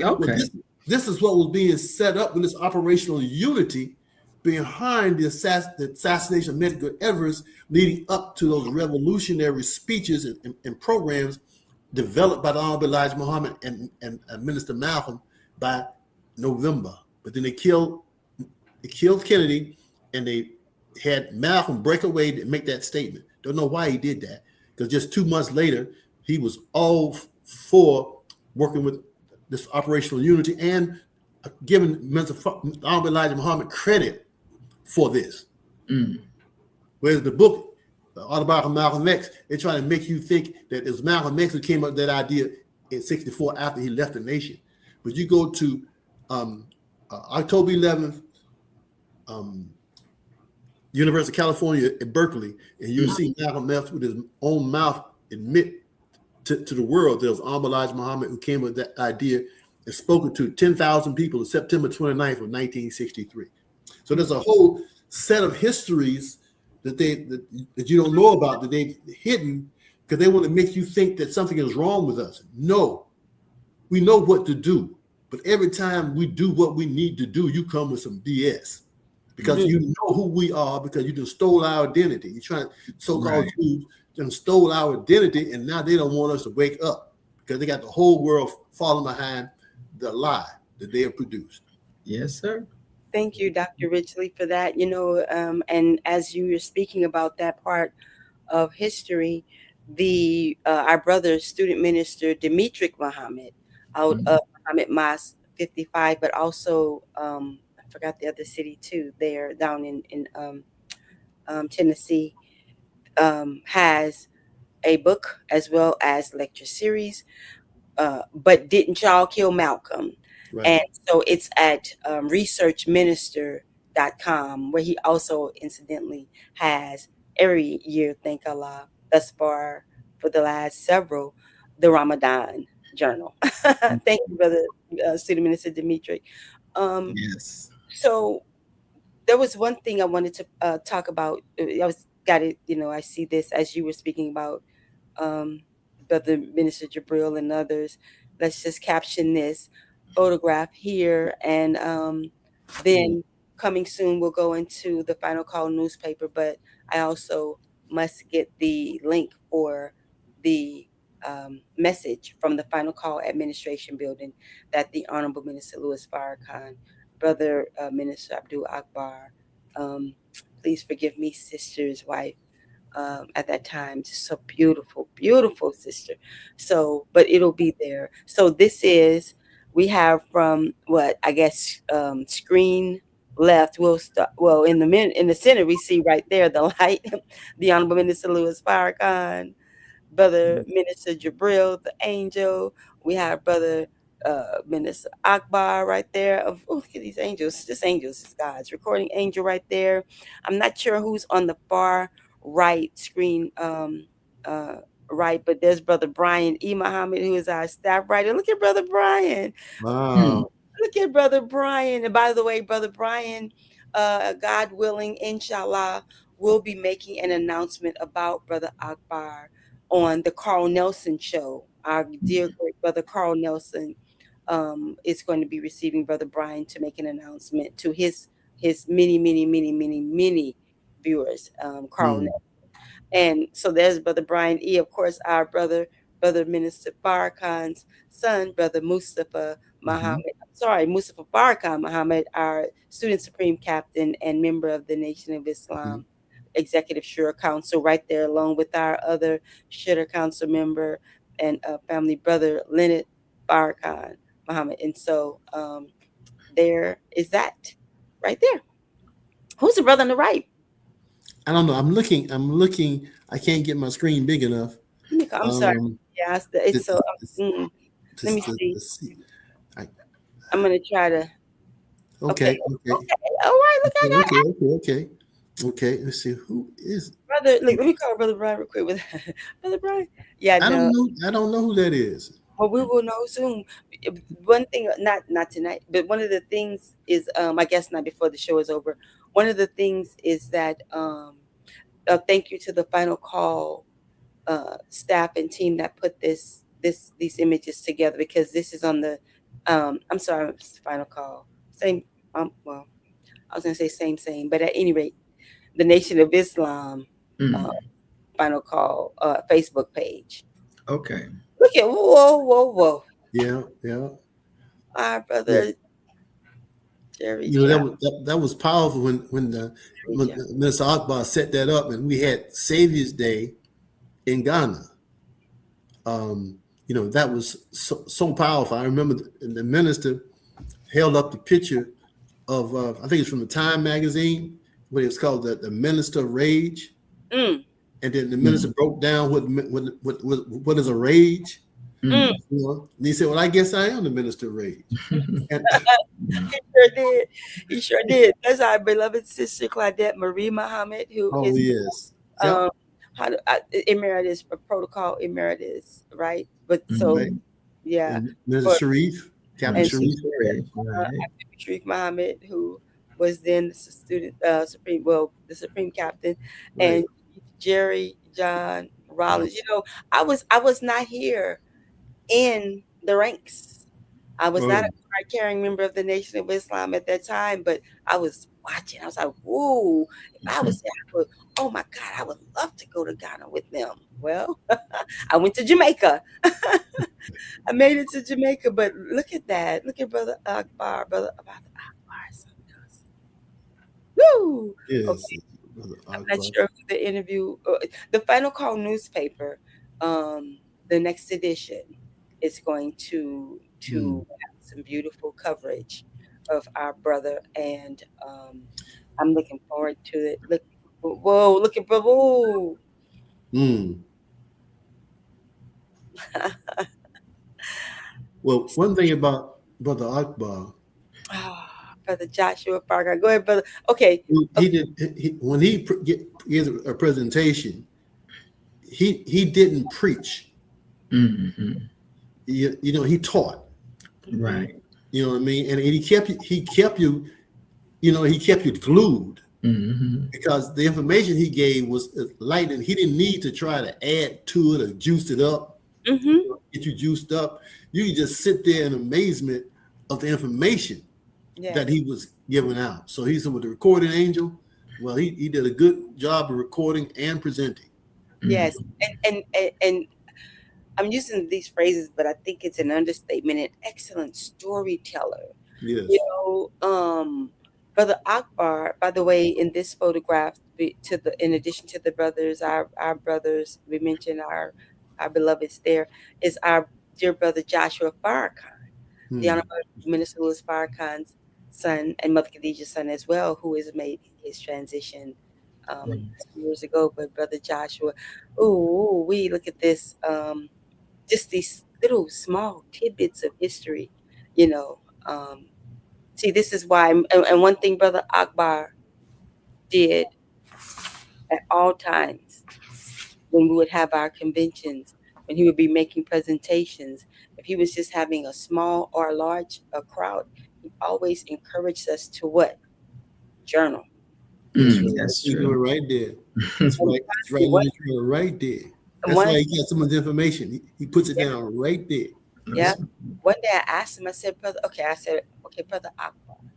Okay. Well, this is what was being set up with this operational unity behind the assassination of Medgar Evers, leading up to those revolutionary speeches and programs developed by the Honorable Elijah Muhammad and Minister Malcolm by November. But then they killed Kennedy, and they had Malcolm break away and make that statement. Don't know why he did that, because just 2 months later, he was all for working with this operational unity and giving Honorable Elijah Muhammad credit for this. Mm. Whereas the book, the Autobiography of Malcolm X, they try to make you think that it was Malcolm X who came up with that idea in 64 after he left the nation. But you go to October 11th, University of California at Berkeley, and you see Malcolm X with his own mouth admit to the world there was Elijah Muhammad who came with that idea and spoke to 10,000 people on September 29th of 1963. So there's a whole set of histories that you don't know about, that they've hidden because they want to make you think that something is wrong with us. No, we know what to do, but every time we do what we need to do, you come with some BS. Because you know who we are, because you just stole our identity. You're trying to so-called Jews just stole our identity, and now they don't want us to wake up because they got the whole world falling behind the lie that they have produced. Yes, sir. Thank you, Dr. Ridgley, for that. And as you were speaking about that part of history, our brother, student minister Demetric Muhammad, out of Muhammad Mosque 55, but also I forgot the other city too, there down in Tennessee, has a book as well as lecture series. But Didn't Y'all Kill Malcolm? Right. And so it's at researchminister.com, where he also incidentally has every year, thank Allah, thus far for the last several, the Ramadan journal. Thank you, brother, student minister Dimitri. Yes. So there was one thing I wanted to talk about. I was got it. I see this as you were speaking about um, Brother Minister Jabril and others. Let's just caption this photograph here, and then coming soon we'll go into the Final Call newspaper. But I also must get the link for the message from the Final Call Administration Building that the Honorable Minister Louis Farrakhan, Brother Minister Abdul Akbar, please forgive me, sister's wife, at that time. Just so beautiful, beautiful sister. So, but it'll be there. So we have from what I guess screen left. We'll start. Well, in the center, we see right there the light, the Honorable Minister Louis Farrakhan, Brother Minister Jabril, the angel. We have Brother Minister Akbar right there. Look at these angels. Just angels, is God's recording angel right there. I'm not sure who's on the far right screen, uh, right, but there's Brother Brian E. Muhammad, who is our staff writer. Look at Brother Brian. Wow. Look at Brother Brian. And by the way, Brother Brian, God willing, inshallah, will be making an announcement about Brother Akbar on the Carl Nelson show. Our dear great brother Carl Nelson is going to be receiving Brother Brian to make an announcement to his many, many, many, many, many viewers, Carl Nelson. And so there's Brother Brian E., of course, our Brother Minister Farrakhan's son, Brother Mustafa Muhammad. Mustafa Farrakhan Muhammad, our student supreme captain and member of the Nation of Islam Executive Shura Council, right there, along with our other Shura Council member and family brother, Leonard Farrakhan Muhammad. And so there is that right there. Who's the brother on the right? I don't know. I'm looking. I can't get my screen big enough. I'm sorry. Yeah, it's so. Let me see. I'm gonna try to. Okay. All right. Look, I got Okay. Let's see who is brother. Look, let me call Brother Brian real quick. With Brother Brian. Yeah, I don't know who that is. Well, we will know soon. One thing, not tonight, but one of the things is, I guess not before the show is over. One of the things is that thank you to the Final Call staff and team that put these images together, because this is on the I'm sorry, Final Call. Same well, I was gonna say same, but at any rate, the Nation of Islam Final Call Facebook page. Okay. Look at whoa. Yeah. Our brother Jerry. That was powerful when Mr. Akbar set that up, and we had Savior's Day in Ghana. That was so powerful. I remember the minister held up the picture of I think it's from the Time magazine, what it was called the Minister of Rage, and then the minister broke down what is a rage. And he said, "Well, I guess I am the Minister of Rage." And, He sure did. That's our beloved sister Claudette Marie Muhammad, who is emeritus, protocol emeritus, right? But so yeah, and Minister Sharif, Captain Sharif, Sharif Muhammad, who was then the supreme captain, and Jerry John Rollins. I was not here in the ranks. I was not a card-carrying member of the Nation of Islam at that time, but I was watching. I was like, "Whoa!" If I was there, oh my God, I would love to go to Ghana with them. Well, I went to Jamaica. I made it to Jamaica, but look at that. Look at Brother Akbar, Brother Akbar. Woo! Yes. Okay. I'm not sure if the interview, the Final Call newspaper, the next edition is going to have some beautiful coverage of our brother, and I'm looking forward to it. Look at Brother. Well, one thing about Brother Akbar, Brother Joshua Parker. Go ahead, brother. Okay. When he gives a presentation, he didn't preach. He taught. Right. You know what I mean? And he kept you glued. because the information he gave was light, and he didn't need to try to add to it or juice it up, get you juiced up. You could just sit there in amazement of the information that he was giving out. So he's with the recording angel. Well, he did a good job of recording and presenting. Yes, and I'm using these phrases, but I think it's an understatement. An excellent storyteller. Yes. You know, Brother Akbar, by the way, in this photograph, in addition to the brothers, our brothers, we mentioned our beloveds. There is our dear brother Joshua Farrakhan, the Honorable Minister Louis Farrakhan's son, and Mother Khadijah's son as well, who has made his transition 2 years ago. But Brother Joshua, we look at this, just these little small tidbits of history, you know. See, this is why, and one thing Brother Akbar did at all times when we would have our conventions, when he would be making presentations, if he was just having a small or a large crowd, he always encouraged us to what? Journal. That's true. Right there. That's right. It's right in the journal right there. That's why he got so much information. He puts it down right there. Yeah. One day I asked him, I said, Brother Akbar,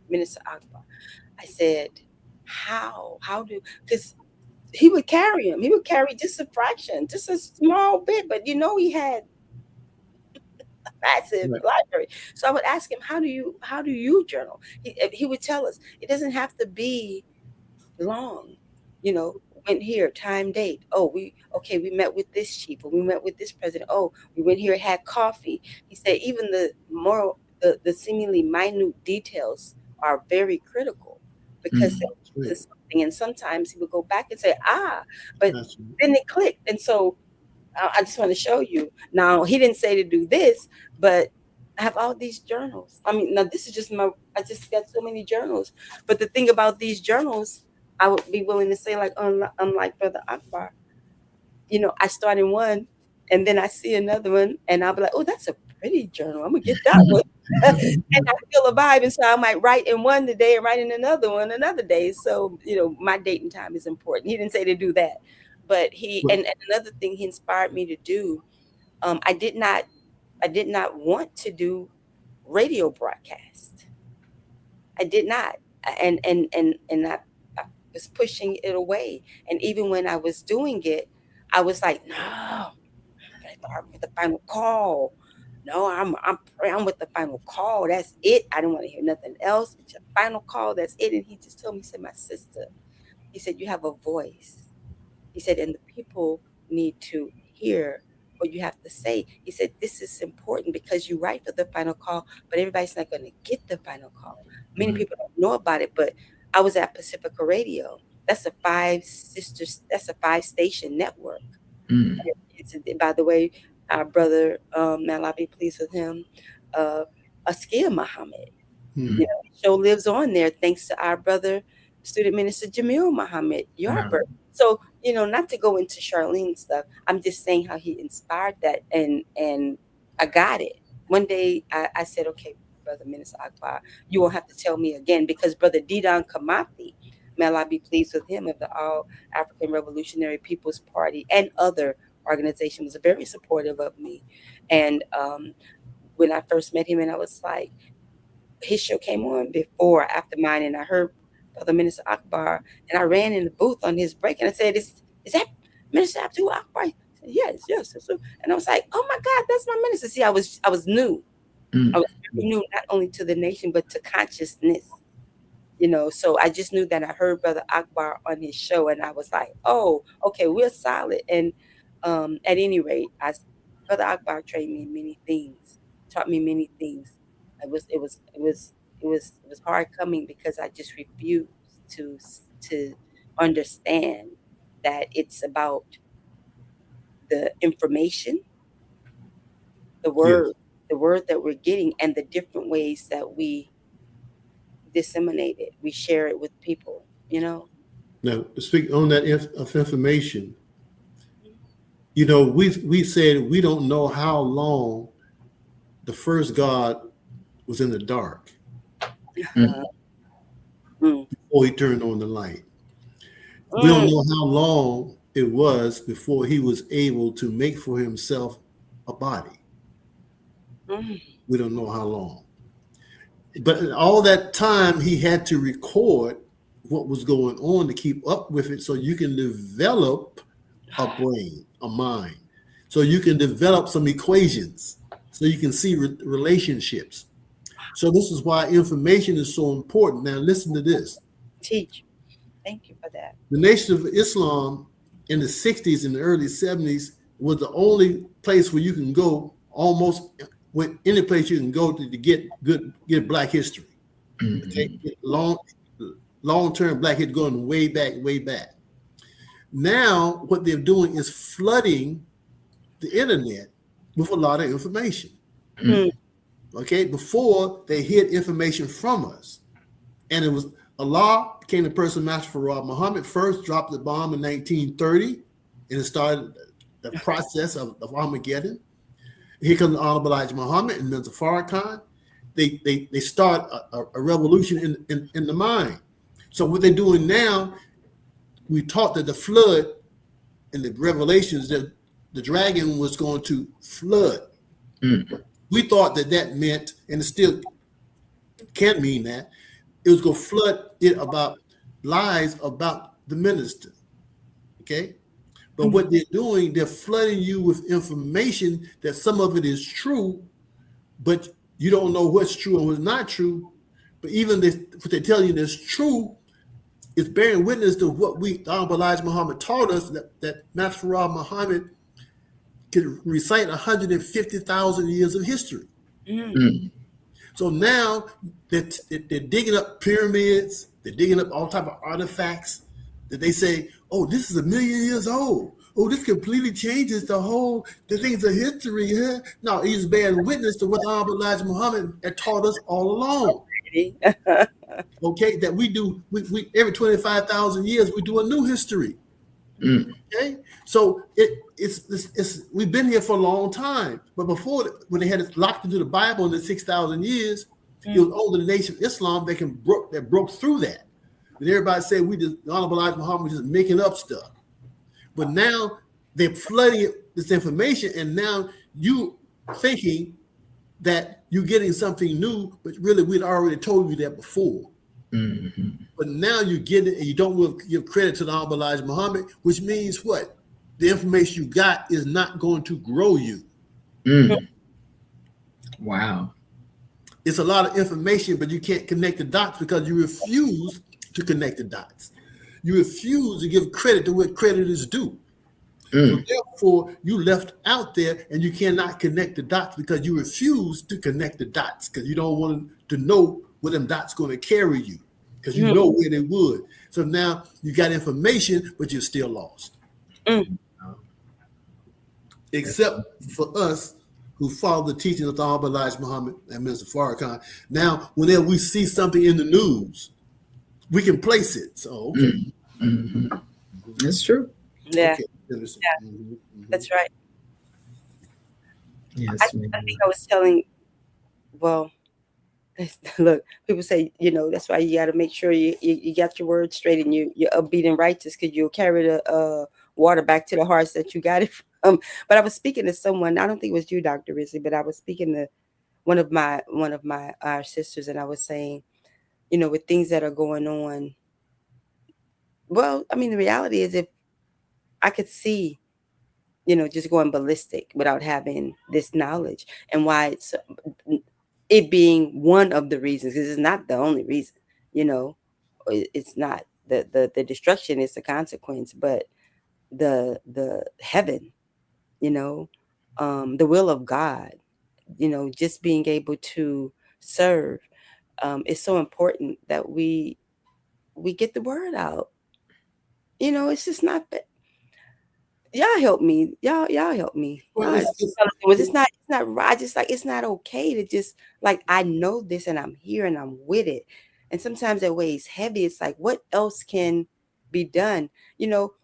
Minister Akbar, I said, how do, because he would carry him. He would carry just a fraction, just a small bit, but you know, he had a massive library. So I would ask him, how do you journal? He would tell us, it doesn't have to be long, you know. Went here, time, date. Oh, we met with this chief, or we met with this president. Oh, we went here, had coffee. He said even the seemingly minute details are very critical, because there's something. And sometimes he would go back and say, but then it clicked. And so I just want to show you. Now, he didn't say to do this, but I have all these journals. I mean, now this is just I just got so many journals. But the thing about these journals, I would be willing to say, like, unlike Brother Akbar, you know, I start in one and then I see another one and I'll be like, oh, that's a pretty journal. I'm going to get that one. And I feel a vibe. And so I might write in one today and write in another one another day. So, you know, my date and time is important. He didn't say to do that. But and another thing he inspired me to do, I did not want to do radio broadcast. I did not. And I was pushing it away. And even when I was doing it, I was like, no, I'm with the final call. No, I'm with the final call. That's it. I don't want to hear nothing else. It's your final call. That's it. And he just told me, he said, my sister, he said, you have a voice. He said, and the people need to hear what you have to say. He said, this is important because you write for the final call, but everybody's not going to get the final call. Many people don't know about it, but I was at Pacifica Radio. That's a 5-station network. By the way, our brother, may Allah be pleased with him, Askia Muhammad. You know, the show lives on there thanks to our brother, student minister Jamil Muhammad Yarber. So, you know, not to go into Charlene's stuff, I'm just saying how he inspired that, and I got it. One day I said, okay, Brother Minister Akbar, you won't have to tell me again, because Brother Didan Kamathi, may Allah be pleased with him, of the All African Revolutionary People's Party and other organizations, was very supportive of me. And when I first met him, and I was like, his show came on before, after mine, and I heard Brother Minister Akbar, and I ran in the booth on his break, and I said, is that Minister Abdul Akbar? Yes. And I was like, oh my God, that's my minister. See, I was new. I was very new, not only to the nation, but to consciousness. You know, so I just knew that I heard Brother Akbar on his show, and I was like, oh, okay, we're solid. And at any rate, Brother Akbar trained me in many things, taught me many things. It was hard coming, because I just refused to understand that it's about the information, the word that we're getting, and the different ways that we disseminate it. We share it with people, you know. Now, to speak on that of information, you know, we said we don't know how long the first God was in the dark before he turned on the light. We don't know how long it was before he was able to make for himself a body. We don't know how long. But in all that time, he had to record what was going on to keep up with it so you can develop a brain, a mind. So you can develop some equations, so you can see relationships. So this is why information is so important. Now listen to this. Teach. Thank you for that. The Nation of Islam in the 60s and the early 70s was the only place where you can go, almost with any place you can go to get Black history. Okay? Long-term Black history going way back. Now what they're doing is flooding the internet with a lot of information. Okay, before they hid information from us. And it was Allah became the person, Master Farrakhan. Muhammad first dropped the bomb in 1930, and it started the process of Armageddon. Here comes the Honorable Elijah Muhammad and Mr. Farrakhan. They start a revolution in the mind. So what they're doing now, we taught that the flood in the Revelations that the dragon was going to flood. We thought that meant, and it still can mean that, it was going to flood it about lies about the minister. Okay? But what they're doing, they're flooding you with information that some of it is true, but you don't know what's true and what's not true. But even what they tell you that's true is bearing witness to what the Honorable Elijah Muhammad taught us, that Master Muhammad could recite 150,000 years of history. So now they're digging up pyramids, they're digging up all type of artifacts that they say, oh, this is 1 million years old. Oh, this completely changes the things of history. Huh? No, he's bearing witness to what Honorable Elijah Muhammad had taught us all along. Okay, that we every 25,000 years we do a new history. Okay, so it's we've been here for a long time, but before, when they had it locked into the Bible in the 6,000 years, it was only the Nation of Islam that broke through that. And everybody said the Honorable Elijah Muhammad was just making up stuff. But now they're flooding this information, and now you thinking that you're getting something new, but really we'd already told you that before. But now you get it, and you don't give credit to the Honorable Elijah Muhammad, which means what? The information you got is not going to grow you. Wow. It's a lot of information, but you can't connect the dots because you refuse to connect the dots. You refuse to give credit to what credit is due. So therefore, you left out there, and you cannot connect the dots because you refuse to connect the dots because you don't want to know where them dots going to carry you because you know where they would. So now you got information, but you're still lost. Except for us who follow the teaching of the Honorable Elijah Muhammad and Mr. Farrakhan. Now, whenever we see something in the news, we can place it. So, okay. That's true. Yeah. Okay. That's right. Yes, I think I was telling, well, look, people say, that's why you got to make sure you got your words straight and you're upbeat and righteous, because you'll carry the water back to the hearts that you got it from. But I was speaking to someone, I don't think it was you, Dr. Ridgley, but I was speaking to one of our sisters, and I was saying, with things that are going on, well, I mean, the reality is, if I could see, just going ballistic without having this knowledge, and why it being one of the reasons, because it's not the only reason, it's not the destruction is the consequence, but the heaven, the will of God, just being able to serve, is so important that we get the word out. It's just not that. Y'all help me. Y'all help me. Well, it's not right. Just like, it's not okay to just like, I know this and I'm here and I'm with it. And sometimes that weighs heavy. It's like, what else can be done?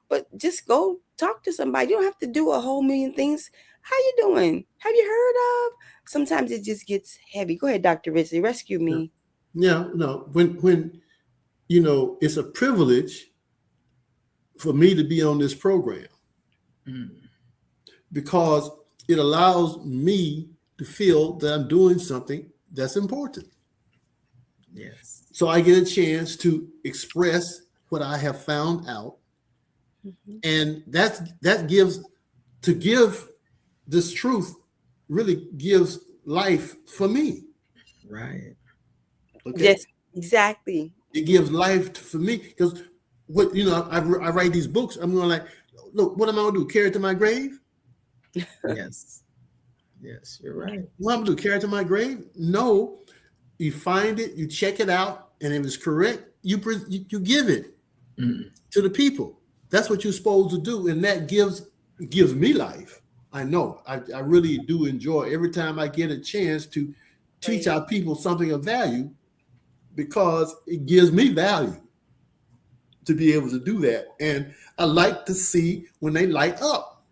But just go talk to somebody. You don't have to do a whole million things. How you doing? Have you heard of? Sometimes it just gets heavy. Go ahead, Dr. Ridgley. Rescue me. Yeah, no. When it's a privilege for me to be on this program because it allows me to feel that I'm doing something that's important. Yes. So I get a chance to express what I have found out. And that gives this truth really gives life for me. Right. Okay. Yes, exactly. It gives life for me because what I write these books. I'm going like, look, what am I going to do? Carry it to my grave? Yes. Yes, you're right. What am I going to do? Carry it to my grave? No. You find it, you check it out, and if it's correct, you give it to the people. That's what you're supposed to do, and that gives me life. I know. I really do enjoy every time I get a chance to teach our people something of value because it gives me value to be able to do that. And I like to see when they light up.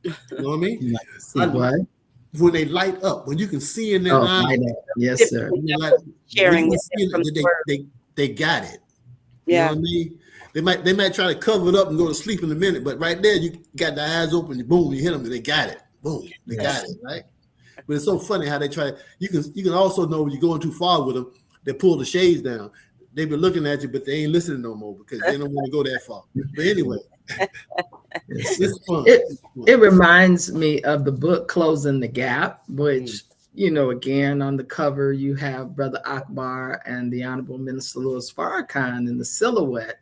You know what I mean? You like to see what? When they light up, when you can see in their eyes. Yes, sir. Sharing with them they got it. Yeah. You know what I mean? They might try to cover it up and go to sleep in a minute, but right there you got the eyes open, you boom, you hit them and they got it. Boom, they got it, right? But it's so funny how they try. You can also know when you're going too far with them, they pull the shades down. They've been looking at you, but they ain't listening no more because they don't want to go that far. But anyway, it's fun. It reminds me of the book Closing the Gap, which, again, on the cover, you have Brother Akbar and the Honorable Minister Louis Farrakhan in the silhouette.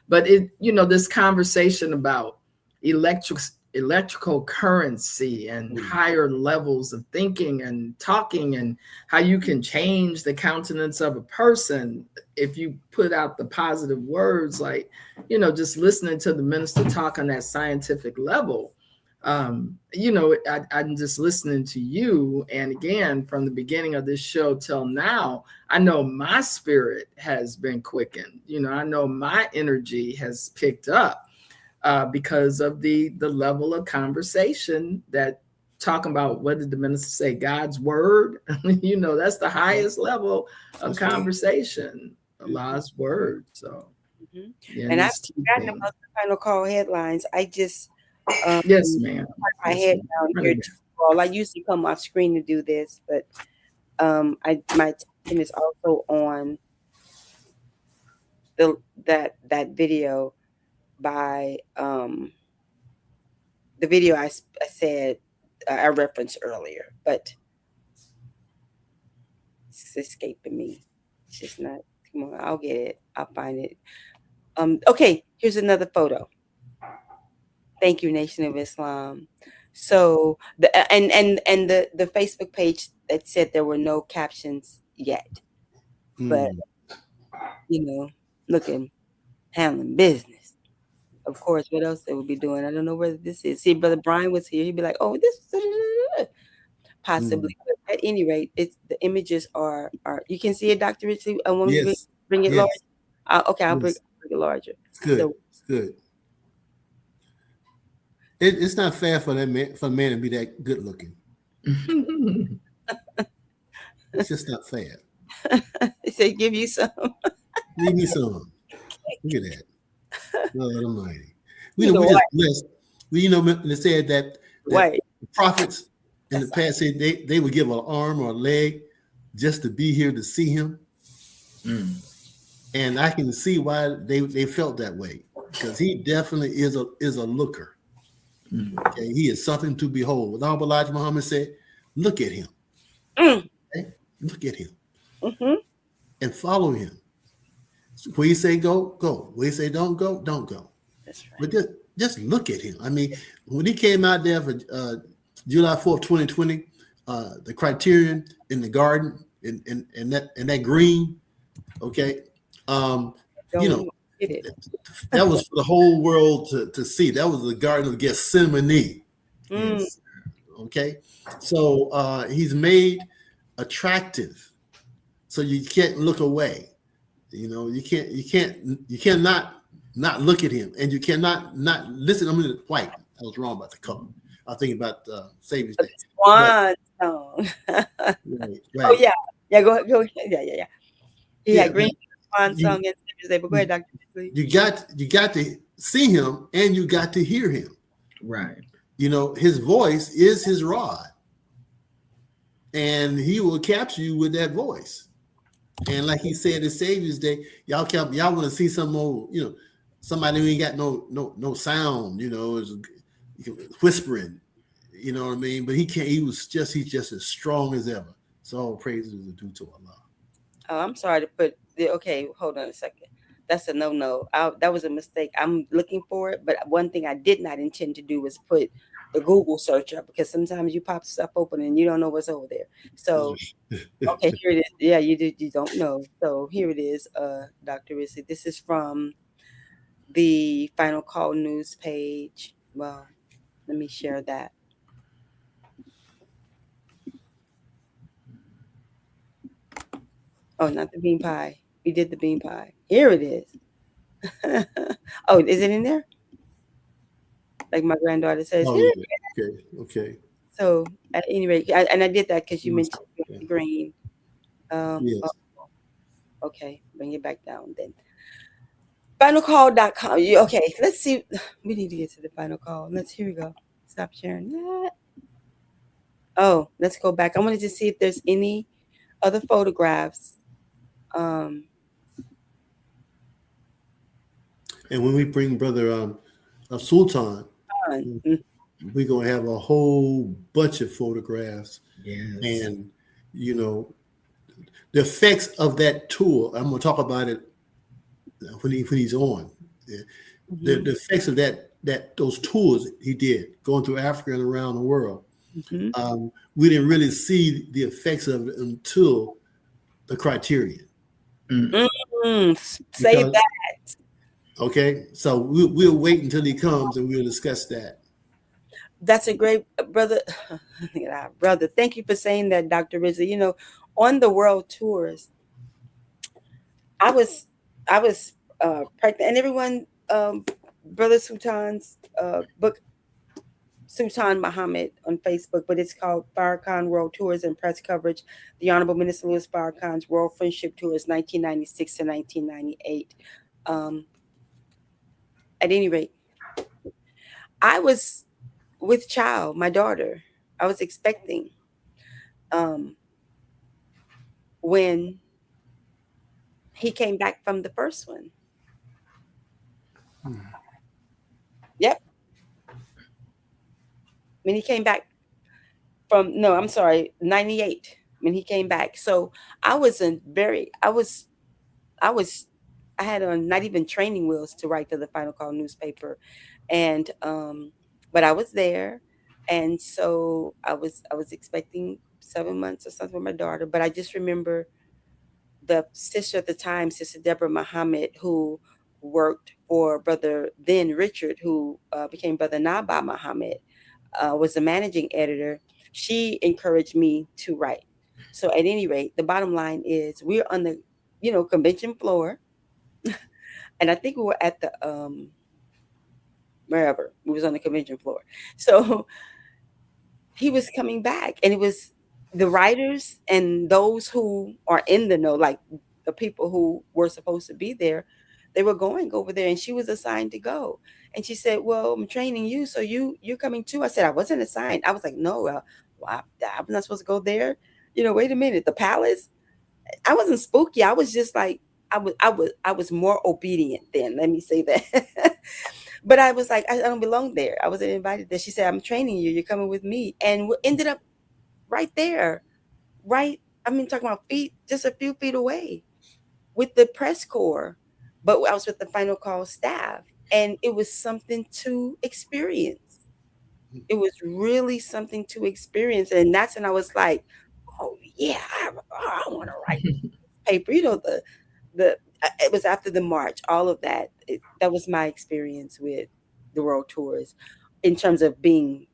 But this conversation about electrical currency and higher levels of thinking and talking and how you can change the countenance of a person if you put out the positive words, like, just listening to the minister talk on that scientific level. I'm just listening to you. And again, from the beginning of this show till now, I know my spirit has been quickened. I know my energy has picked up because of the level of conversation that talking about, what did the minister say? God's word. That's the highest level of conversation, Allah's word. So, and I've forgotten about the final call headlines. I just yes, ma'am. My head down here too. Well, I usually come off screen to do this, but my attention is also on that video by the video I said I referenced earlier, but it's escaping me. It's just not. Come on, I'll get it. I'll find it. Okay, here's another photo. Thank you, Nation of Islam. So the Facebook page that said there were no captions yet, but looking, handling business. Of course, what else they would be doing? I don't know whether this is. See, Brother Brian was here. He'd be like, "Oh, this possibly." But at any rate, it's the images are. You can see it, Dr. Ridgley. I want to bring it larger. Okay, I'll bring it larger. It's good. It's good. It's not fair for that man, for a man to be that good looking. It's just not fair. They say, "Give you some." Give me some. Look at that. Lord Almighty. We just blessed. They said that the prophets in the past said they would give an arm or a leg just to be here to see him. And I can see why they felt that way, because he definitely is a looker. Okay, he is something to behold. What Honorable Elijah Muhammad said, look at him. Okay? Look at him. And follow him. So where he say go, go. Where he say don't go, don't go. That's right. But just look at him. I mean, when he came out there for July 4th, 2020, the Criterion in the garden and that green, okay, that was for the whole world to see. That was the Garden of Gethsemane. Yes. Okay, so he's made attractive, so you can't look away. You cannot not look at him, and you cannot not listen. I'm in white. I was wrong about the color. I was thinking about Savior's Day. Swan song. Right. Oh yeah. Go ahead. Yeah. He had green swan you song and Savior's Day. But go ahead, Dr. Ridgley. you got to see him and you got to hear him. Right. You know, his voice is his rod, and he will capture you with that voice. And like he said, the Savior's Day, y'all want to see some more, you know, somebody who ain't got no sound, you know, is whispering, you know what I mean? But he can't. He's just as strong as ever. So all praises are due to Allah. Oh, I'm sorry to put the okay, hold on a second. That's a no. That was a mistake. I'm looking for it, but one thing I did not intend to do was put the Google search up because sometimes you pop stuff open and you don't know what's over there. So okay, here it is. Yeah, you don't know. So here it is, Dr. Rizzi. This is from the Final Call news page. Well, let me share that. Oh, not the bean pie. We did the bean pie. Here it is. Oh, is it in there? Like my granddaughter says, Oh here. yeah. Okay. So at any rate, and I did that because you mentioned Yeah. green. Yes. Okay, bring it back down then. Finalcall.com. Okay, let's see. We need to get to the final call. Here we go. Stop sharing that. Oh, let's go back. I wanted to see if there's any other photographs. And when we bring Brother Sultan, Mm, we're gonna have a whole bunch of photographs, Yes. and you know the effects of that tour. I'm gonna talk about it when he's on. The effects of those tours he did going through Africa and around the world. We didn't really see the effects of it until the Criterion. Say that. Okay, so we'll wait until he comes and we'll discuss that. That's a great brother. Brother, thank you for saying that, Dr. Rizzi. You know, on the world tours, I was pregnant, and everyone, Brother Sultan's book, Sultan Muhammad on Facebook, but it's called Farrakhan World Tours and Press Coverage. The Honorable Minister Louis Farrakhan's World Friendship Tours, 1996 to 1998. At any rate, I was with child, my daughter. I was expecting when he came back from the first one. Yep. When he came back from, no, I'm sorry, 98, when he came back. So I wasn't very, I was, I had on not even training wheels to write for the Final Call newspaper. And, but I was there. And so I was expecting 7 months or something with my daughter, but I just remember the sister at the time, Sister Deborah Muhammad, who worked for Brother then Richard, who became Brother Naba Muhammad, was the managing editor. She encouraged me to write. So at any rate, the bottom line is we're on the, convention floor, and I think we were at the wherever we was on the convention floor. So he was coming back, and it was the writers and those who are in the know, like the people who were supposed to be there, they were going over there, and she was assigned to go. And she said, "Well, I'm training you, so you're coming too." I said, "I wasn't assigned." I was like, "No, I'm not supposed to go there." Wait a minute, the palace. I wasn't spooky. I was just like, I was more obedient then. Let me say that. But I was like, I don't belong there. I wasn't invited there. She said, "I'm training you. You're coming with me," and we ended up right there, right. I mean, talking about feet, just a few feet away, with the press corps. But I was with the Final Call staff, and it was something to experience. It was really something to experience, and that's when I was like, "Oh yeah, I want to write paper." It was after the march, all of that. That was my experience with the world tours, in terms of being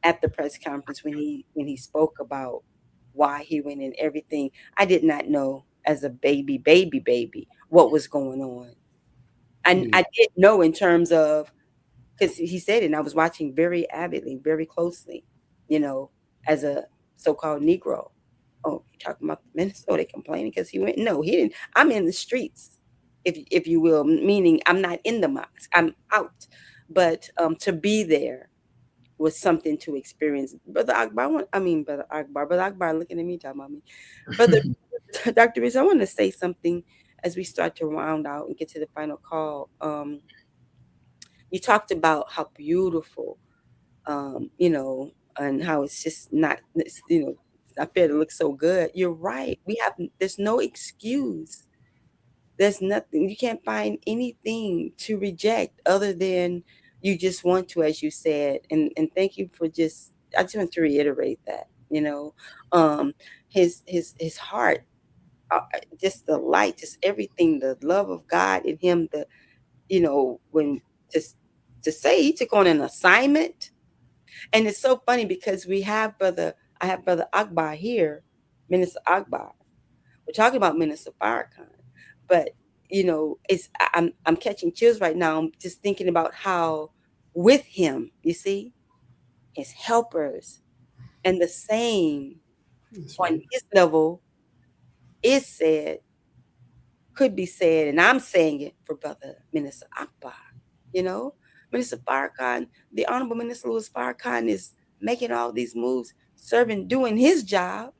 at the press conference when he spoke about why he went and everything. I did not know as a baby what was going on. And I did know in terms of, because he said it, and I was watching very avidly, very closely, as a so-called Negro. Oh, you talking about Minnesota complaining because he went? No, he didn't. I'm in the streets. if you will, meaning I'm not in the mosque, I'm out. But to be there was something to experience. Brother Akbar, Brother Akbar looking at me, talking about me. Brother Dr. Riz, I want to say something as we start to round out and get to the final call. You talked about how beautiful, and how it's just not, I feel it looks so good. You're right. There's no excuse. There's nothing. You can't find anything to reject other than you just want to, as you said. And thank you for I just want to reiterate that, his heart, just the light, just everything, the love of God in him, when just to say he took on an assignment. And it's so funny because I have Brother Akbar here, Minister Akbar. We're talking about Minister Farrakhan, but I'm catching chills right now. I'm just thinking about how with him, you see, his helpers, and the same on his level could be said, and I'm saying it for Brother Minister Akbar. Minister Farrakhan, the Honorable Minister Louis Farrakhan is making all these moves, serving, doing his job.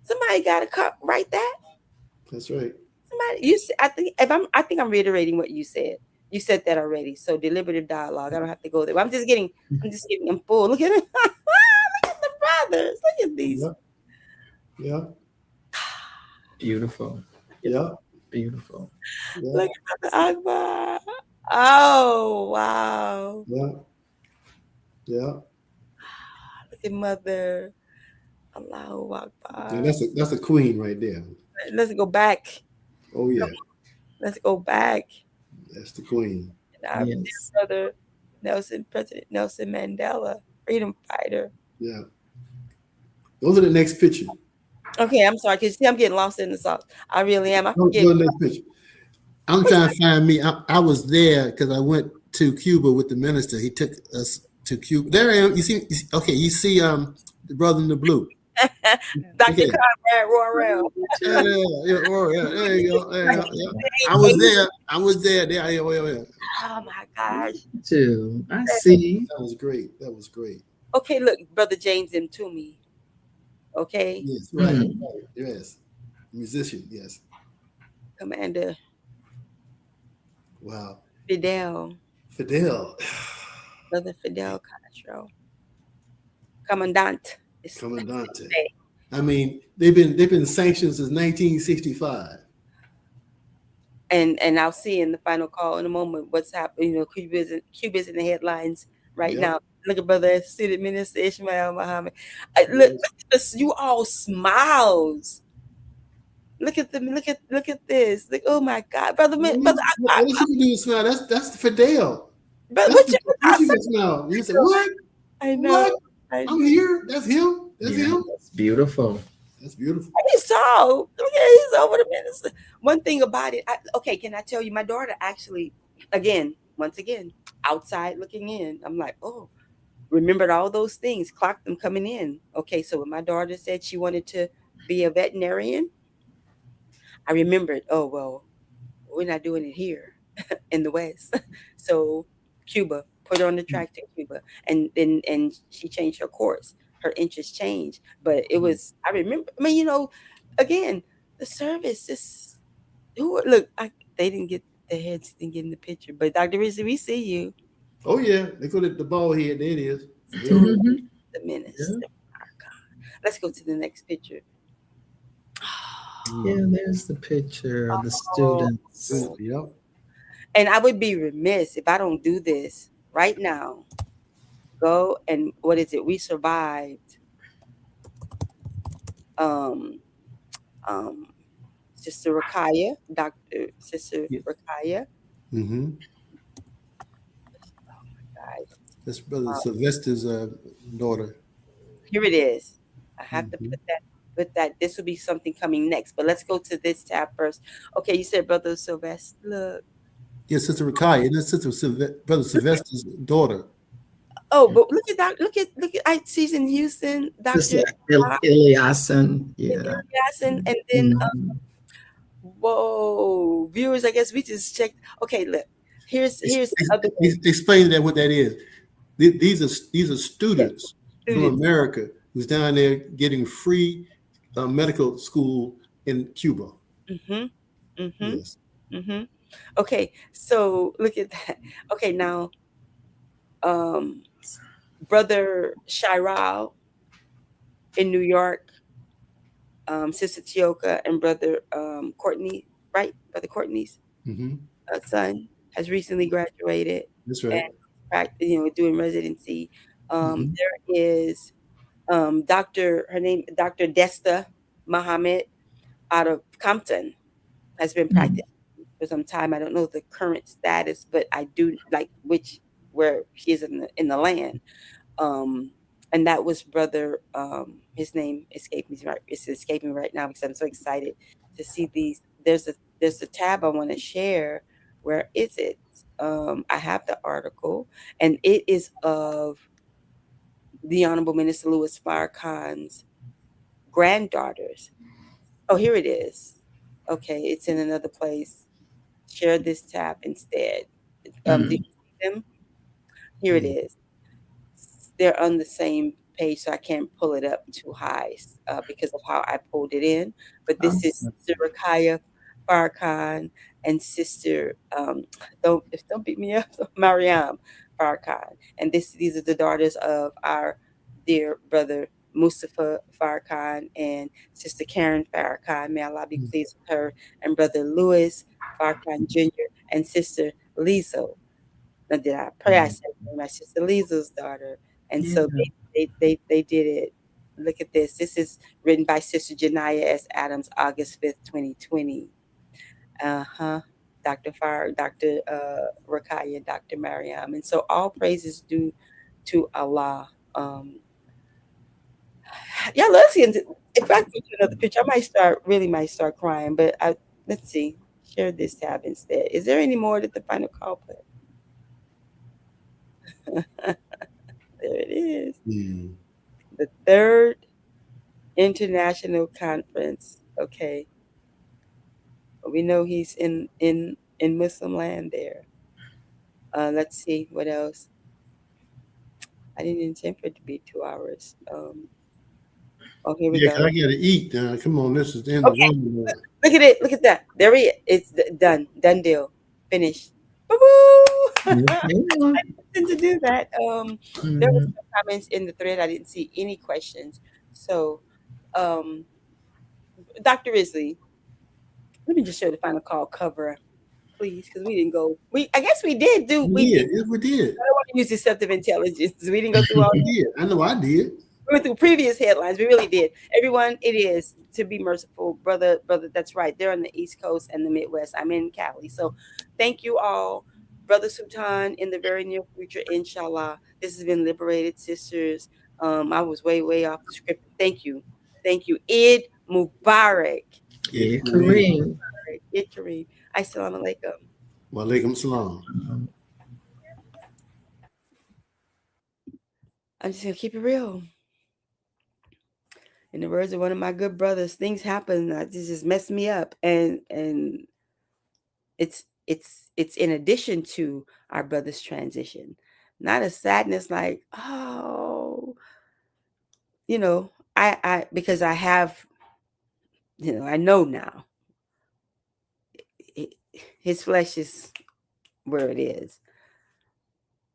Somebody got to write that. That's right. I think I'm reiterating what you said. You said that already. So deliberative dialogue. I don't have to go there. But I'm just getting them full. Look at it. Look at the brothers. Look at these. Yeah. Beautiful. Yeah. Beautiful. Yeah. Look at Brother Akbar. Oh, wow. Yeah. Yeah. Look at Mother. Allahu Akbar. And that's a queen right there. Let's go back. Oh yeah. Let's go back. That's the queen. And our dear brother President Nelson Mandela, freedom fighter. Yeah. Those are the next picture. Okay, I'm sorry, because I'm getting lost in the sauce. I really am. I forget. Go to the next picture. I'm trying to find me. I was there because I went to Cuba with the minister. He took us to Cuba. There I am. You see okay, you see the brother in the blue. Dr. Conrad roar around. Yeah, there you go. Yeah. I was there. Yeah. Oh my gosh. Too. I see. That was great. Okay, look, Brother James M. Toomey. Okay. Yes, right. Mm-hmm. Right. Yes. Musician, yes. Commander. Wow. Fidel. Brother Fidel Castro. Commandante. I mean, they've been sanctioned since 1965. And I'll see in the final call in a moment what's happening. Cuba's in the headlines right now. Look at Brother Student Minister Ishmael Muhammad. Look at this. You all smiles. Look at them. Look at this. Like, oh my God, Brother. What you do smile? That's Fidel. Brother, what you smile? You said what? I know. What? I'm here. That's him. That's him. That's beautiful. That's beautiful. He's tall. Look at he's over the minister. One thing about it. Can I tell you? My daughter actually, once again, outside looking in. I'm like, oh, remembered all those things. Clocked them coming in. Okay, so when my daughter said she wanted to be a veterinarian, I remembered. Oh well, we're not doing it here in the West. So Cuba. Put her on the track to Cuba, and she changed her course. Her interest changed, but it was. I remember. I mean, again, the service is. They didn't get their heads didn't get in the picture, but Dr. Rizzi, we see you. Oh yeah, they put it the ball here. There it is. The minister. Let's go to the next picture. Yeah, there's the picture of the students. Yep. And I would be remiss if I don't do this. Right now, go and what is it? We survived. Sister Rakaya, Sister Rakaya. Mm-hmm. Oh my God. That's Brother Sylvester's daughter. Here it is. I have to put that. This will be something coming next, but let's go to this tab first. Okay, you said Brother Sylvester. Look. Yes, Sister Rakaya, and that's Brother Sylvester's daughter. Oh, but look at she's in Houston, Dr. Eliason. Yeah. Eliason, and then Whoa, viewers, I guess we just checked. Okay, look, here's the other way. Explain that what that is. These are Yeah, students from students. America who's down there getting free medical school in Cuba. Mm-hmm. Mm-hmm. Yes. Mm-hmm. Okay, so look at that. Okay, now, um, Brother Shiral in New York, Sister Tioka, and Brother Courtney, right? Brother Courtney's Mm-hmm. son has recently graduated That's and right. doing residency. Mm-hmm. There is her name, Dr. Desta Muhammad out of Compton, has been Mhm. practicing for some time. I don't know the current status, but I do like where he is in the land. Um, and that was Brother. His name escaped me right. It's escaping me right now because I'm so excited to see these. There's a tab I want to share. Where is it? I have the article, and it is of the Honorable Minister Louis Farrakhan's granddaughters. Oh, here it is. Okay, it's in another place. Share this tab instead. Do you Mhm. see them? Here it Mm-hmm. is. They're on the same page, so I can't pull it up too high because of how I pulled it in. But this is Awesome. Sister Rakaya Farrakhan and Sister don't beat me up, Mariam Farrakhan. And these are the daughters of our dear brother Mustafa Farrakhan and Sister Karen Farrakhan. May Allah be pleased with her, and Brother Louis Farrakhan Jr. and Sister Lizo. Now, did I pray? I said my sister Lisa's daughter, and Yeah. so they did it. Look at this. This is written by Sister Janaya S. Adams, August 5th, 2020. Uh-huh. Dr. Far, Dr. Rakaya, Dr. Mariam. And so all praises due to Allah. Yeah, let's get into, if I go to another picture, might start crying, but let's see. Share this tab instead. Is there any more that the final call put? There it is. Mm-hmm. The third international conference. Okay, we know he's in Muslim land there. Let's see what else. I didn't intend for it to be 2 hours. Oh, here we Yeah, 'cause go. I gotta eat now. Come on, this is the end of the Okay, room. look at it. Look at that. There he is. It's done. Done deal. Finished. Woo-hoo! Yes, ma'am. To do that. There were Mhm. some comments in the thread. I didn't see any questions. So, um, Dr. Risley, let me just show the final call cover, please, because we didn't go. I guess we did do. We We did. did. Yes, we did. I don't want to use deceptive intelligence. We didn't go through all. We did. I know I did. We went through previous headlines. We really did. Everyone, it is to be merciful, brother. That's right. They're on the East Coast and the Midwest. I'm in Cali, so thank you all, brother Sultan. In the very near future, inshallah. This has been Liberated Sisters. I was way off the script. Thank you. Eid Mubarak. Yeah, Yeah, Kareem. Kareem. Eid Kareem. Assalamu alaikum. Wa alaikum salam. I'm just gonna keep it real. In the words of one of my good brothers, things happen that just mess me up, and it's in addition to our brother's transition, not a sadness like, oh, I because I have, I know now it, his flesh is where it is.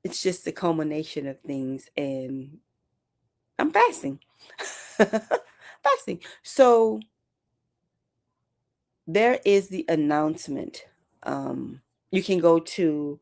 It's just the culmination of things, and I'm fasting. Fasting. So there is the announcement. You can go to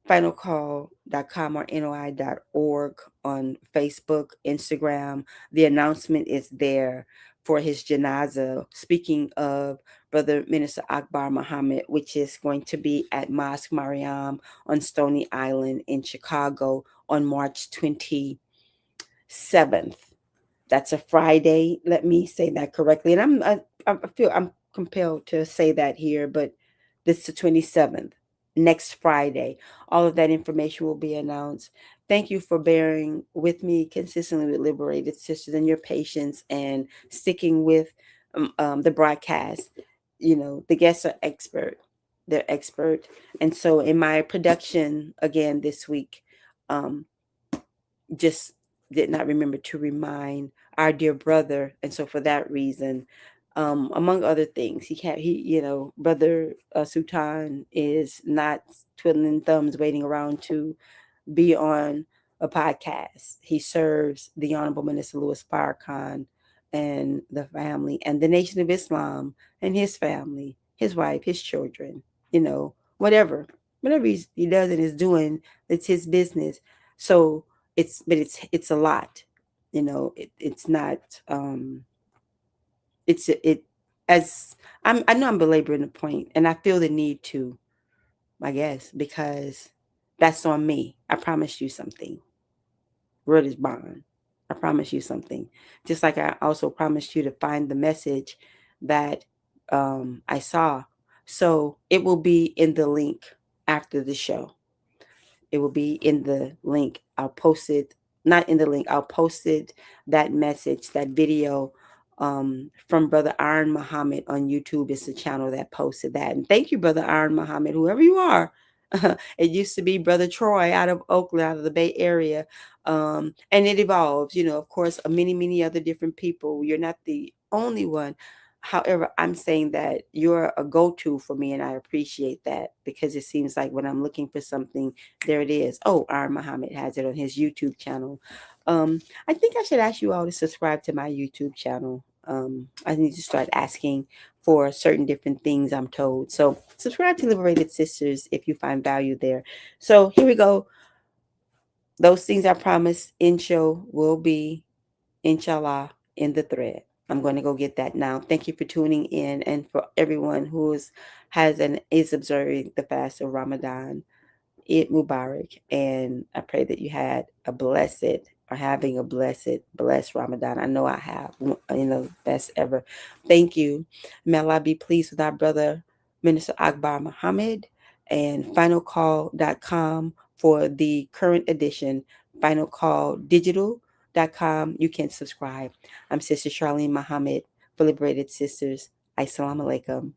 finalcall.com or noi.org on Facebook, Instagram. The announcement is there for his janaza. Speaking of Brother Minister Akbar Muhammad, which is going to be at Mosque Mariam on Stony Island in Chicago on March 27th. That's a Friday. Let me say that correctly. And I feel I'm compelled to say that here, but this is the 27th, next Friday. All of that information will be announced. Thank you for bearing with me consistently with Liberated Sisters and your patience and sticking with the broadcast. the guests are expert. They're expert. And so in my production again this week, just did not remember to remind our dear brother. And so for that reason, among other things, brother Sultan is not twiddling thumbs waiting around to be on a podcast. He serves the Honorable Minister Louis Farrakhan and the family and the Nation of Islam and his family, his wife, his children, whatever he does and is doing, it's his business. So it's a lot, it's not, it as I know I'm belaboring the point, and I feel the need to, I guess, because that's on me. I promise you something. Word is bond. I promise you something. Just like I also promised you to find the message that I saw. So it will be in the link after the show. It will be in the link. I'll post it. Not in the link. I'll post it, that message, that video from Brother Iron Muhammad on YouTube. It's the channel that posted that. And thank you, Brother Iron Muhammad, whoever you are. It used to be Brother Troy out of Oakland, out of the Bay Area. And it evolves, of course, many, many other different people. You're not the only one. However, I'm saying that you're a go-to for me, and I appreciate that, because it seems like when I'm looking for something, there it is. Oh, Iron Muhammad has it on his YouTube channel. I think I should ask you all to subscribe to my YouTube channel. I need to start asking for certain different things, I'm told. So subscribe to Liberated Sisters if you find value there. So here we go. Those things I promised in show will be, inshallah, in the thread. I'm going to go get that now. Thank you for tuning in, and for everyone who is observing the fast of Ramadan. Eid Mubarak, and I pray that you had a blessed, or having a blessed Ramadan. I know I have, best ever. Thank you. May Allah be pleased with our brother, Minister Akbar Muhammad, and finalcall.com for the current edition, finalcalldigital.com. You can subscribe. I'm Sister Charlene Muhammad for Liberated Sisters. Assalamu alaikum.